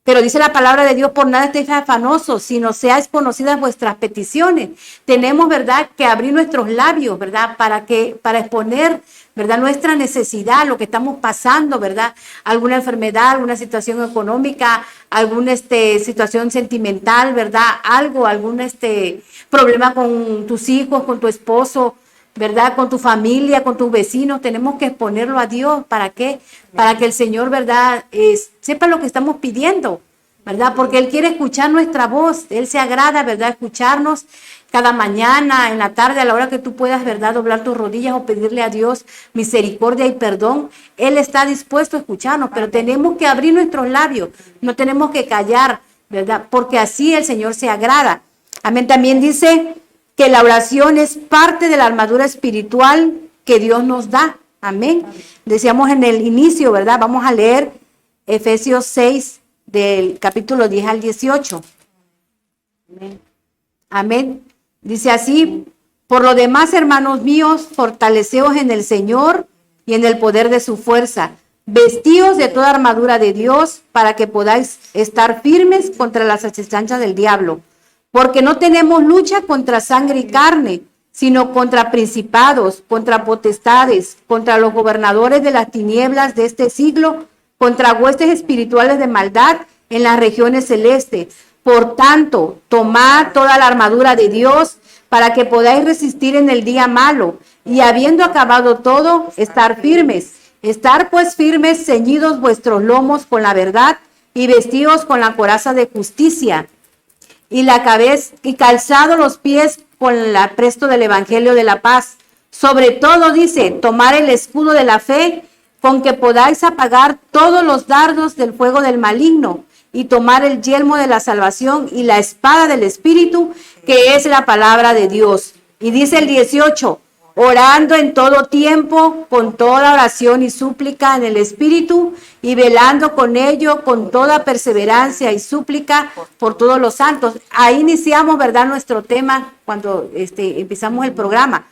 Pero dice la palabra de Dios, por nada estéis afanosos, sino seáis conocidas vuestras peticiones. Tenemos, ¿verdad?, que abrir nuestros labios, ¿verdad?, para exponer, ¿verdad?, nuestra necesidad, lo que estamos pasando, ¿verdad?, alguna enfermedad, alguna situación económica, alguna situación sentimental, ¿verdad?, algún problema con tus hijos, con tu esposo, ¿verdad? Con tu familia, con tus vecinos, tenemos que exponerlo a Dios. ¿Para qué? Para que el Señor, ¿verdad? Sepa lo que estamos pidiendo, ¿verdad? Porque Él quiere escuchar nuestra voz. Él se agrada, ¿verdad? Escucharnos cada mañana, en la tarde, a la hora que tú puedas, ¿verdad? Doblar tus rodillas o pedirle a Dios misericordia y perdón. Él está dispuesto a escucharnos, pero tenemos que abrir nuestros labios. No tenemos que callar, ¿verdad? Porque así el Señor se agrada. Amén. También dice que la oración es parte de la armadura espiritual que Dios nos da. Amén. Decíamos en el inicio, ¿verdad? Vamos a leer Efesios 6, del capítulo 10 al 18. Amén. Amén. Dice así: por lo demás, hermanos míos, fortaleceos en el Señor y en el poder de su fuerza. Vestíos de toda armadura de Dios para que podáis estar firmes contra las acechanzas del diablo. Porque no tenemos lucha contra sangre y carne, sino contra principados, contra potestades, contra los gobernadores de las tinieblas de este siglo, contra huestes espirituales de maldad en las regiones celestes. Por tanto, tomad toda la armadura de Dios para que podáis resistir en el día malo, y habiendo acabado todo, estar firmes. Estar pues firmes, ceñidos vuestros lomos con la verdad, y vestidos con la coraza de justicia, y la cabeza, y calzado los pies con el apresto del evangelio de la paz. Sobre todo, dice, tomar el escudo de la fe, con que podáis apagar todos los dardos del fuego del maligno, y tomar el yelmo de la salvación y la espada del Espíritu, que es la palabra de Dios. Y dice el 18, orando en todo tiempo, con toda oración y súplica en el Espíritu, y velando con ello, con toda perseverancia y súplica por todos los santos. Ahí iniciamos, ¿verdad?, nuestro tema cuando empezamos el programa.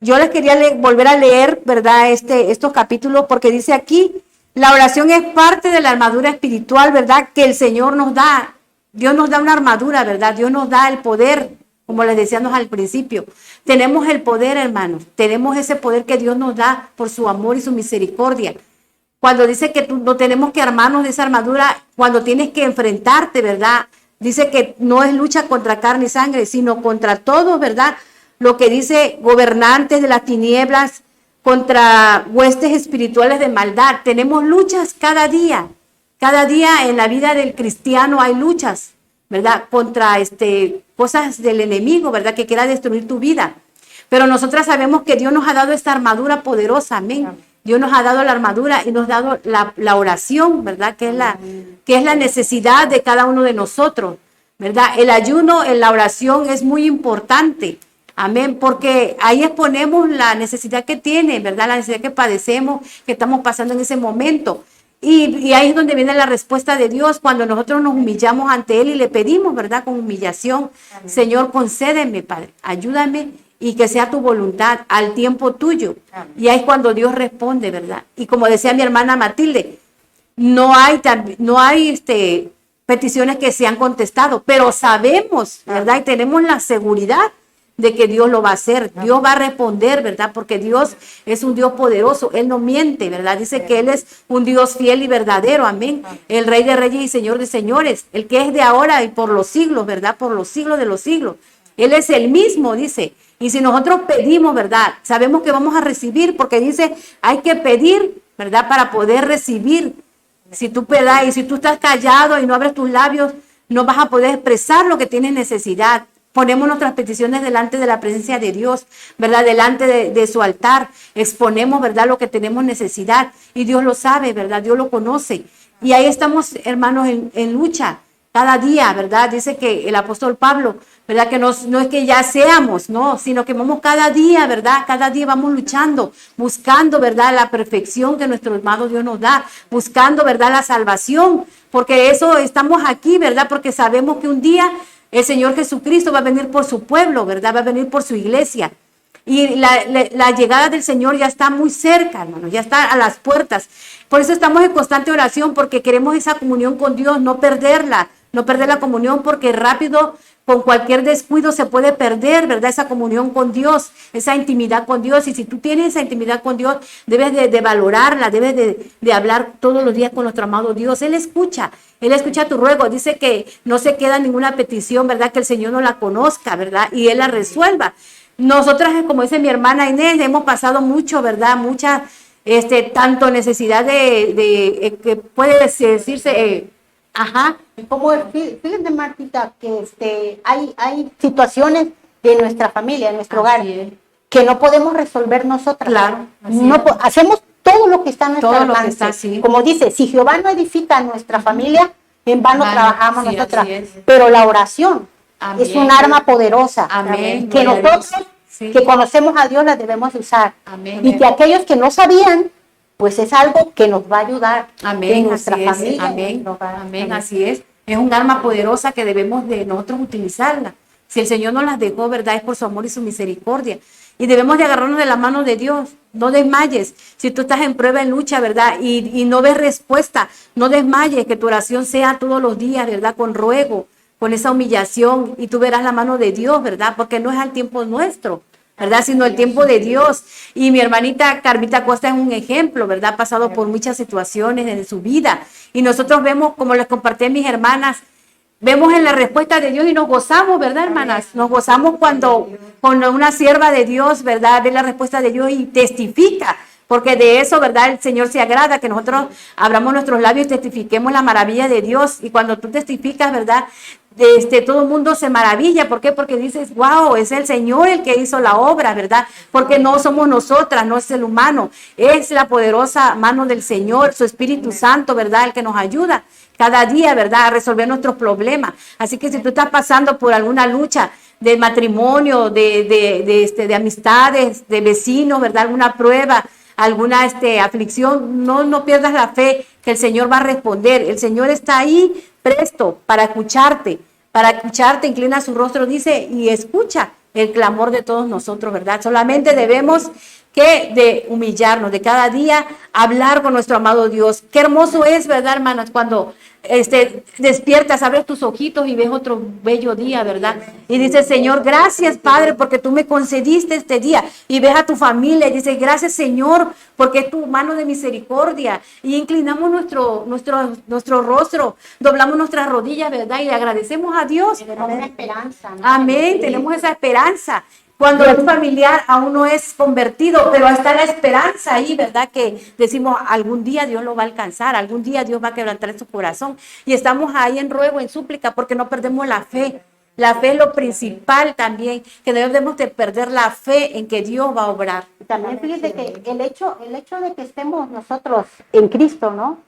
Yo les quería volver a leer, ¿verdad?, estos capítulos, porque dice aquí, la oración es parte de la armadura espiritual, ¿verdad?, que el Señor nos da. Dios nos da una armadura, ¿verdad? Dios nos da el poder, como les decíamos al principio. Tenemos el poder, hermanos. Tenemos ese poder que Dios nos da por su amor y su misericordia. Cuando dice que no tenemos que armarnos de esa armadura, cuando tienes que enfrentarte, ¿verdad? Dice que no es lucha contra carne y sangre, sino contra todos, ¿verdad? Lo que dice gobernantes de las tinieblas, contra huestes espirituales de maldad. Tenemos luchas cada día. Cada día en la vida del cristiano hay luchas, ¿verdad? Contra cosas del enemigo, ¿verdad? Que quiera destruir tu vida. Pero nosotras sabemos que Dios nos ha dado esta armadura poderosa, amén. Dios nos ha dado la armadura y nos ha dado la oración, ¿verdad? Que es la necesidad de cada uno de nosotros, ¿verdad? El ayuno en la oración es muy importante, amén, porque ahí exponemos la necesidad que tiene, ¿verdad? La necesidad que padecemos, que estamos pasando en ese momento. Y ahí es donde viene la respuesta de Dios, cuando nosotros nos humillamos ante Él y le pedimos, ¿verdad? Con humillación, amén. Señor, concédeme, Padre, ayúdame y que sea tu voluntad al tiempo tuyo. Amén. Y ahí es cuando Dios responde, ¿verdad? Y como decía mi hermana Matilde, no hay peticiones que se han contestado, pero sabemos, ¿verdad? Y tenemos la seguridad de que Dios lo va a hacer, Dios va a responder, ¿verdad? Porque Dios es un Dios poderoso, Él no miente, ¿verdad? Dice que Él es un Dios fiel y verdadero, amén. El Rey de Reyes y Señor de Señores, el que es de ahora y por los siglos, ¿verdad? Por los siglos de los siglos. Él es el mismo, dice. Y si nosotros pedimos, ¿verdad? Sabemos que vamos a recibir, porque dice, hay que pedir, ¿verdad? Para poder recibir. Si tú pedas y si tú estás callado y no abres tus labios, no vas a poder expresar lo que tienes necesidad. Ponemos nuestras peticiones delante de la presencia de Dios, ¿verdad? Delante de su altar. Exponemos, ¿verdad? Lo que tenemos necesidad. Y Dios lo sabe, ¿verdad? Dios lo conoce. Y ahí estamos, hermanos, en lucha cada día, ¿verdad? Dice que el apóstol Pablo, ¿verdad? Que no es que ya seamos, no, sino que vamos cada día, ¿verdad? Cada día vamos luchando, buscando, ¿verdad? La perfección que nuestro amado Dios nos da, buscando, ¿verdad? La salvación, porque eso estamos aquí, ¿verdad? Porque sabemos que un día el Señor Jesucristo va a venir por su pueblo, ¿verdad? Va a venir por su iglesia. Y la llegada del Señor ya está muy cerca, hermano, ya está a las puertas. Por eso estamos en constante oración, porque queremos esa comunión con Dios, no perderla, no perder la comunión, porque rápido, con cualquier descuido se puede perder, ¿verdad? Esa comunión con Dios, esa intimidad con Dios. Y si tú tienes esa intimidad con Dios, debes de valorarla, debes de hablar todos los días con nuestro amado Dios. Él escucha tu ruego. Dice que no se queda ninguna petición, ¿verdad? Que el Señor no la conozca, ¿verdad? Y Él la resuelva. Nosotras, como dice mi hermana Inés, hemos pasado mucho, ¿verdad? Mucha, tanto necesidad que puede decirse, ajá. Como fíjense, Martita, que hay situaciones de nuestra familia, de nuestro hogar, que no podemos resolver nosotras. Claro. Hacemos todo lo que está en nuestro Todo lo que alcance. está, sí. Como dice, si Jehová no edifica nuestra familia, en vano trabajamos sí, nosotras. así es. Pero la oración Amén. es un arma poderosa. Amén. Que Gloria a nosotros, Dios. Sí. que conocemos a Dios, la debemos usar. Amén. Y que aquellos que no sabían, pues es algo que nos va a ayudar Amén, en nuestra así es, familia. en amén, nuestro hogar. amén, así es. Es un arma poderosa que debemos de nosotros utilizarla. Si el Señor nos las dejó, ¿verdad? Es por su amor y su misericordia. Y debemos de agarrarnos de la mano de Dios. No desmayes. Si tú estás en prueba, en lucha, ¿verdad? Y no ves respuesta, no desmayes. Que tu oración sea todos los días, ¿verdad? Con ruego, con esa humillación. Y tú verás la mano de Dios, ¿verdad? Porque no es al tiempo nuestro, ¿verdad? Sino el tiempo de Dios. Y mi hermanita Carmita Costa es un ejemplo, ¿verdad? Ha pasado por muchas situaciones en su vida. Y nosotros vemos, como les compartí a mis hermanas, vemos en la respuesta de Dios y nos gozamos, ¿verdad, hermanas? Nos gozamos cuando una sierva de Dios, ¿verdad? Ve la respuesta de Dios y testifica. Porque de eso, ¿verdad? El Señor se agrada, que nosotros abramos nuestros labios y testifiquemos la maravilla de Dios. Y cuando tú testificas, ¿verdad? Todo el mundo se maravilla. ¿Por qué? Porque dices, wow, es el Señor el que hizo la obra, ¿verdad? Porque no somos nosotras, no es el humano. Es la poderosa mano del Señor, su Espíritu Santo, ¿verdad? El que nos ayuda cada día, ¿verdad? A resolver nuestros problemas. Así que si tú estás pasando por alguna lucha de matrimonio, de amistades, de vecinos, ¿verdad? Alguna prueba, alguna aflicción, no pierdas la fe que el Señor va a responder. El Señor está ahí presto para escucharte, inclina su rostro, dice, y escucha el clamor de todos nosotros, ¿verdad? Solamente debemos de humillarnos, de cada día hablar con nuestro amado Dios. Qué hermoso es, ¿verdad, hermanas? Cuando despiertas, abres tus ojitos y ves otro bello día, ¿verdad? Y dices, Señor, gracias, Padre, porque tú me concediste este día. Y ves a tu familia y dices, gracias, Señor, porque es tu mano de misericordia. Y inclinamos nuestro rostro, doblamos nuestras rodillas, ¿verdad? Y le agradecemos a Dios. Tenemos una esperanza, ¿no? Amén, tenemos esa esperanza. Cuando un familiar aún no es convertido, pero está la esperanza ahí, ¿verdad? Que decimos, algún día Dios lo va a alcanzar, algún día Dios va a quebrantar su corazón. Y estamos ahí en ruego, en súplica, porque no perdemos la fe. La fe es lo principal también, que debemos de perder la fe en que Dios va a obrar. También fíjate que el hecho de que estemos nosotros en Cristo, ¿no?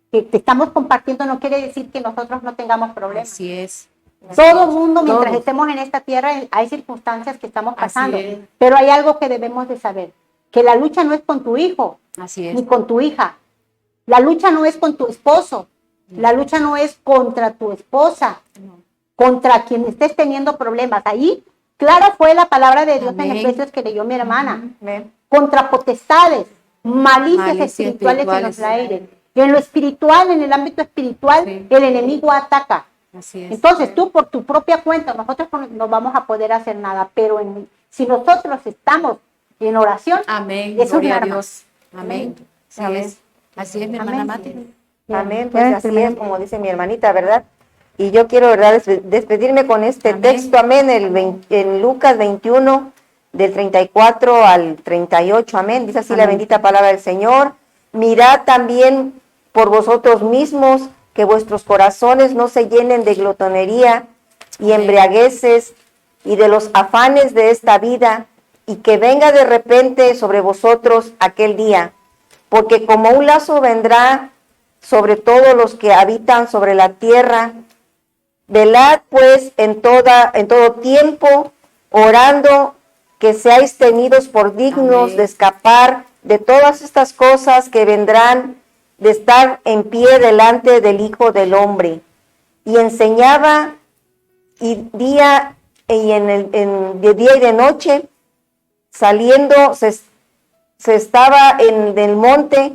Que estamos compartiendo no quiere decir que nosotros no tengamos problemas. Así es. Todo el mundo, mientras Todo. estemos en esta tierra, hay circunstancias que estamos pasando. Así es. Pero hay algo que debemos de saber, que la lucha no es con tu hijo, Así es. ni con tu hija. La lucha no es con tu esposo. La lucha no es contra tu esposa, contra quien estés teniendo problemas. Ahí, clara fue la palabra de Dios Amén. en Efesios que leyó mi hermana. Amén. Contra potestades, malicias Malicias espirituales en espirituales. los aires. En lo espiritual, en el ámbito espiritual, Sí. el enemigo ataca. Así es. Entonces tú por tu propia cuenta, nosotros no vamos a poder hacer nada, pero si nosotros estamos en oración, Amén. es un Gloria a arma. Dios. Amén. Así Amén. es. Así es, mi hermana Mati. Amén, pues así es como dice mi hermanita, ¿verdad? Y yo quiero, ¿verdad?, despedirme con este Amén. texto, amén, en Lucas 21, del 34 al 38, amén. Dice así la bendita palabra del Señor. Mirad también por vosotros mismos que vuestros corazones no se llenen de glotonería y embriagueces y de los afanes de esta vida, y que venga de repente sobre vosotros aquel día, porque como un lazo vendrá sobre todos los que habitan sobre la tierra, Velad pues en todo tiempo, orando que seáis tenidos por dignos Amén. de escapar de todas estas cosas que vendrán, de estar en pie delante del Hijo del Hombre. Y enseñaba de día y de noche, saliendo se estaba en el monte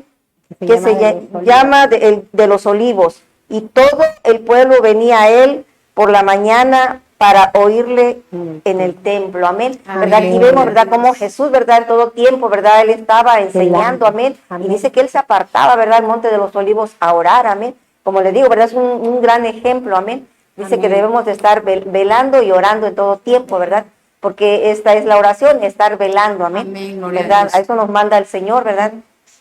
que se llama de los Olivos, y todo el pueblo venía a él por la mañana para oírle en el templo, amén, ¿verdad? Amén. Y vemos, ¿verdad?, cómo Jesús, ¿verdad?, en todo tiempo, ¿verdad?, él estaba enseñando, amén, y dice que él se apartaba, ¿verdad?, al monte de los Olivos a orar, amén, como le digo, ¿verdad?, es un gran ejemplo, amén, dice Amén. que debemos de estar velando y orando en todo tiempo, ¿verdad?, porque esta es la oración, estar velando, amén, Amén, gloria a ¿verdad?, Dios. a eso nos manda el Señor, ¿verdad?,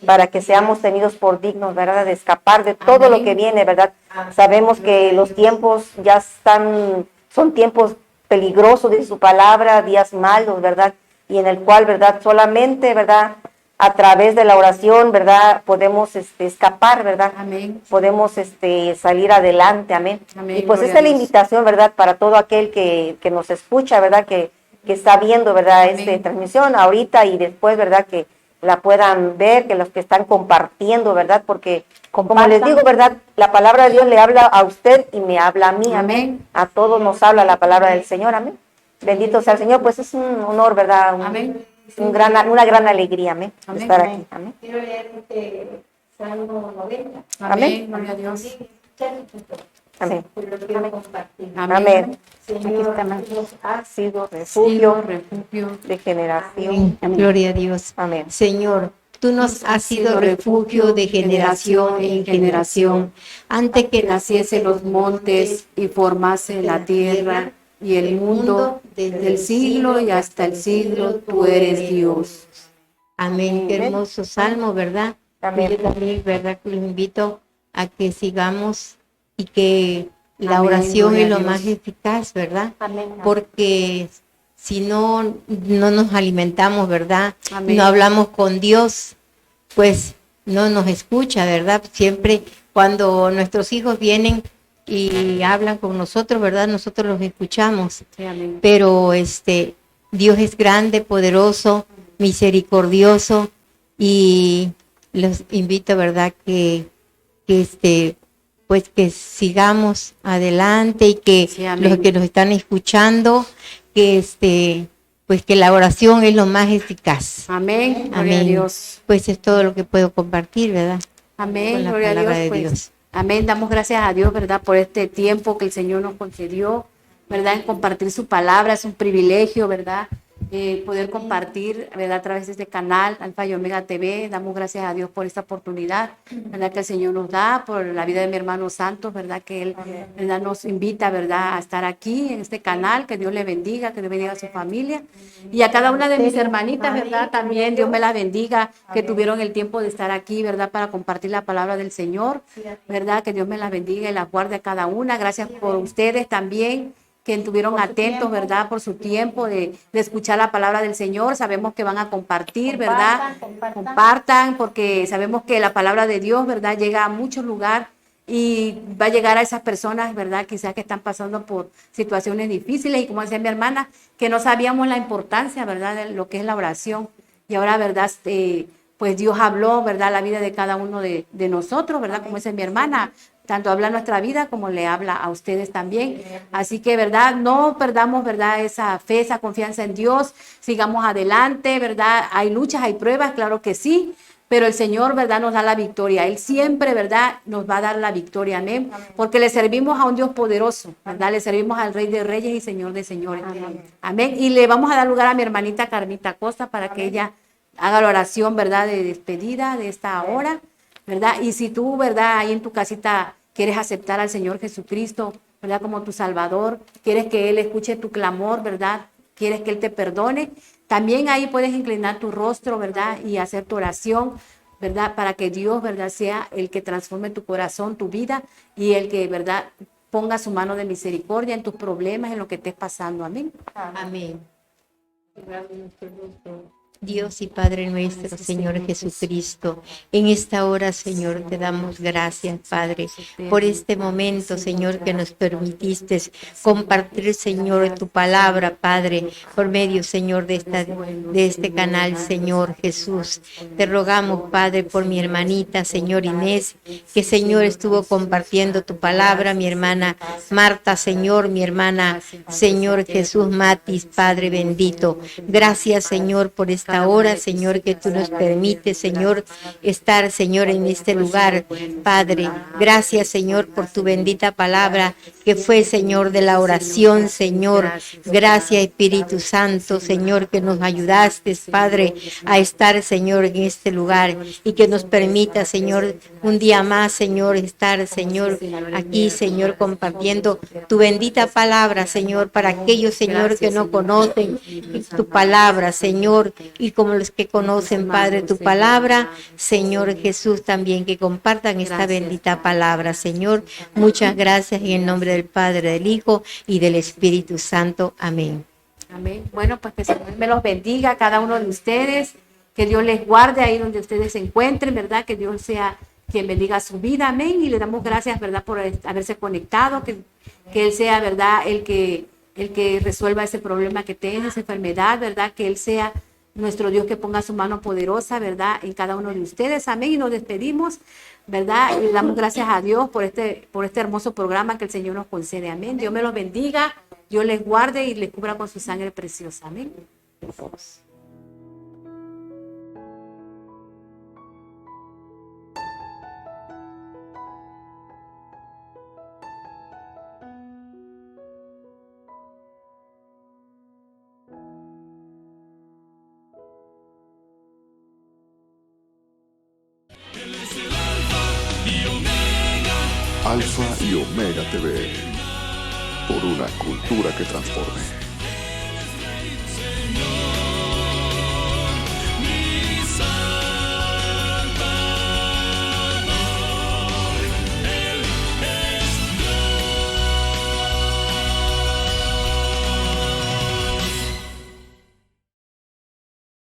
para que seamos tenidos por dignos, ¿verdad?, de escapar de todo Amén. lo que viene, ¿verdad? Sabemos que los tiempos ya son tiempos peligrosos, dice su palabra, días malos, ¿verdad? Y en el cual, ¿verdad?, solamente, ¿verdad?, a través de la oración, ¿verdad?, podemos escapar, ¿verdad? Amén. Podemos salir adelante, amén. Amén, Y pues gloria esa a es la Dios. invitación, ¿verdad?, para todo aquel que nos escucha, ¿verdad?, que está viendo, ¿verdad?, Amén. esta transmisión ahorita y después, ¿verdad?, que la puedan ver, que los que están compartiendo, ¿verdad? Porque, como les digo, ¿verdad?, la palabra de Dios le habla a usted y me habla a mí, amén. Amén. A todos nos habla la palabra del Señor, amén. Bendito sea el Señor, pues es un honor, ¿verdad? Amén. Una gran alegría, amén, Amén. estar aquí, amén. Quiero leer Salmo 90. Amén, gloria a Dios. Amén. Pues lo quiero compartir. Amén. Señor, nos has Sido Sido refugio refugio. de generación. Gloria a Dios. Amén. Señor, tú nos has sido refugio de generación en generación. Antes que Naciese los montes y formase la tierra y el mundo, desde el siglo y hasta el siglo, tú eres Dios. Amén. Qué hermoso salmo, ¿verdad? Amén. Yo también, ¿verdad?, que los invito a que sigamos y que la Amén, oración gloria es a lo Dios. más eficaz, ¿verdad? Amén. Porque si no nos alimentamos, ¿verdad? Amén. No hablamos con Dios, pues no nos escucha, ¿verdad? Siempre cuando nuestros hijos vienen y hablan con nosotros, ¿verdad?, nosotros los escuchamos. Sí, amén. Pero Dios es grande, poderoso, misericordioso, y los invito, ¿verdad?, pues que sigamos adelante, y que Sí, amén. los que nos están escuchando, que pues que la oración es lo más eficaz. Amén, gloria a Amén. Dios. Pues es todo lo que puedo compartir, ¿verdad? Amén, Con la gloria a palabra Dios. de Pues, Dios. amén, damos gracias a Dios, ¿verdad?, por este tiempo que el Señor nos concedió, ¿verdad?, en compartir su palabra. Es un privilegio, ¿verdad?, poder compartir, ¿verdad?, a través de este canal, Alfa y Omega TV. Damos gracias a Dios por esta oportunidad, ¿verdad?, que el Señor nos da, por la vida de mi hermano Santos, ¿verdad?, que Él, ¿verdad?, nos invita, ¿verdad?, a estar aquí en este canal. Que Dios le bendiga, que Dios bendiga a su familia. Y a cada una de mis hermanitas, ¿verdad?, también Dios me las bendiga, que tuvieron el tiempo de estar aquí, ¿verdad?, para compartir la palabra del Señor, ¿verdad?, que Dios me las bendiga y las guarde a cada una. Gracias por ustedes también, que estuvieron atentos, ¿verdad?, por su tiempo de escuchar la palabra del Señor. Sabemos que van a compartir, ¿verdad? Compartan, porque sabemos que la palabra de Dios, ¿verdad?, llega a muchos lugares y va a llegar a esas personas, ¿verdad?, quizás que están pasando por situaciones difíciles, y como decía mi hermana, que no sabíamos la importancia, ¿verdad?, de lo que es la oración. Y ahora, ¿verdad?, pues Dios habló, ¿verdad?, la vida de cada uno de nosotros, ¿verdad?, como dice mi hermana. Tanto habla nuestra vida como le habla a ustedes también. Así que, ¿verdad?, no perdamos, ¿verdad?, esa fe, esa confianza en Dios. Sigamos adelante, ¿verdad? Hay luchas, hay pruebas, claro que sí, pero el Señor, ¿verdad?, nos da la victoria. Él siempre, ¿verdad?, nos va a dar la victoria, amén. Porque le servimos a un Dios poderoso, ¿verdad? Le servimos al Rey de Reyes y Señor de Señores. Amén. Y le vamos a dar lugar a mi hermanita Carmita Costa para que ella haga la oración, ¿verdad?, de despedida de esta hora, ¿verdad? Y si tú, ¿verdad?, ahí en tu casita quieres aceptar al Señor Jesucristo, ¿verdad?, como tu Salvador, quieres que Él escuche tu clamor, ¿verdad?, quieres que Él te perdone, también ahí puedes inclinar tu rostro, ¿verdad?, y hacer tu oración, ¿verdad?, para que Dios, ¿verdad?, sea el que transforme tu corazón, tu vida, y el que, ¿verdad?, ponga su mano de misericordia en tus problemas, en lo que estés pasando. Amén. Amén. Dios y Padre nuestro, Señor Jesucristo, en esta hora, Señor, te damos gracias, Padre, por este momento, Señor, que nos permitiste compartir, Señor, tu palabra, Padre, por medio, Señor, de este canal, Señor Jesús. Te rogamos, Padre, por mi hermanita, Señor Inés, que, Señor, estuvo compartiendo tu palabra, mi hermana Marta, Señor, mi hermana, Señor Jesús Matis, Padre bendito. Gracias, Señor, por esta hora, Señor, que tú nos permites, Señor, estar, Señor, en este lugar, Padre. Gracias, Señor, por tu bendita palabra, que fue, Señor, de la oración, Señor. Gracias, Espíritu Santo, Señor, que nos ayudaste, Padre, a estar, Señor, en este lugar y que nos permita, Señor, un día más, Señor, estar, Señor, aquí, Señor, compartiendo tu bendita palabra, Señor, para aquellos, Señor, que no conocen tu palabra, Señor, y como los que conocen, Padre, tu palabra, Señor Jesús, también que compartan esta bendita palabra, Señor. Muchas gracias en el nombre del Padre, del Hijo y del Espíritu Santo. Amén. Amén. Bueno, pues que el Señor me los bendiga a cada uno de ustedes, que Dios les guarde ahí donde ustedes se encuentren, ¿verdad? Que Dios sea quien bendiga su vida, amén. Y le damos gracias, ¿verdad?, por haberse conectado, que Él sea, ¿verdad?, el que resuelva ese problema que tiene, esa enfermedad, ¿verdad?, que Él sea nuestro Dios, que ponga su mano poderosa, ¿verdad?, en cada uno de ustedes, amén. Y nos despedimos, ¿verdad? Y le damos gracias a Dios por este hermoso programa que el Señor nos concede, amén. Dios me los bendiga, Dios les guarde y les cubra con su sangre preciosa, amén. Alfa y Omega TV, por una cultura que transforme.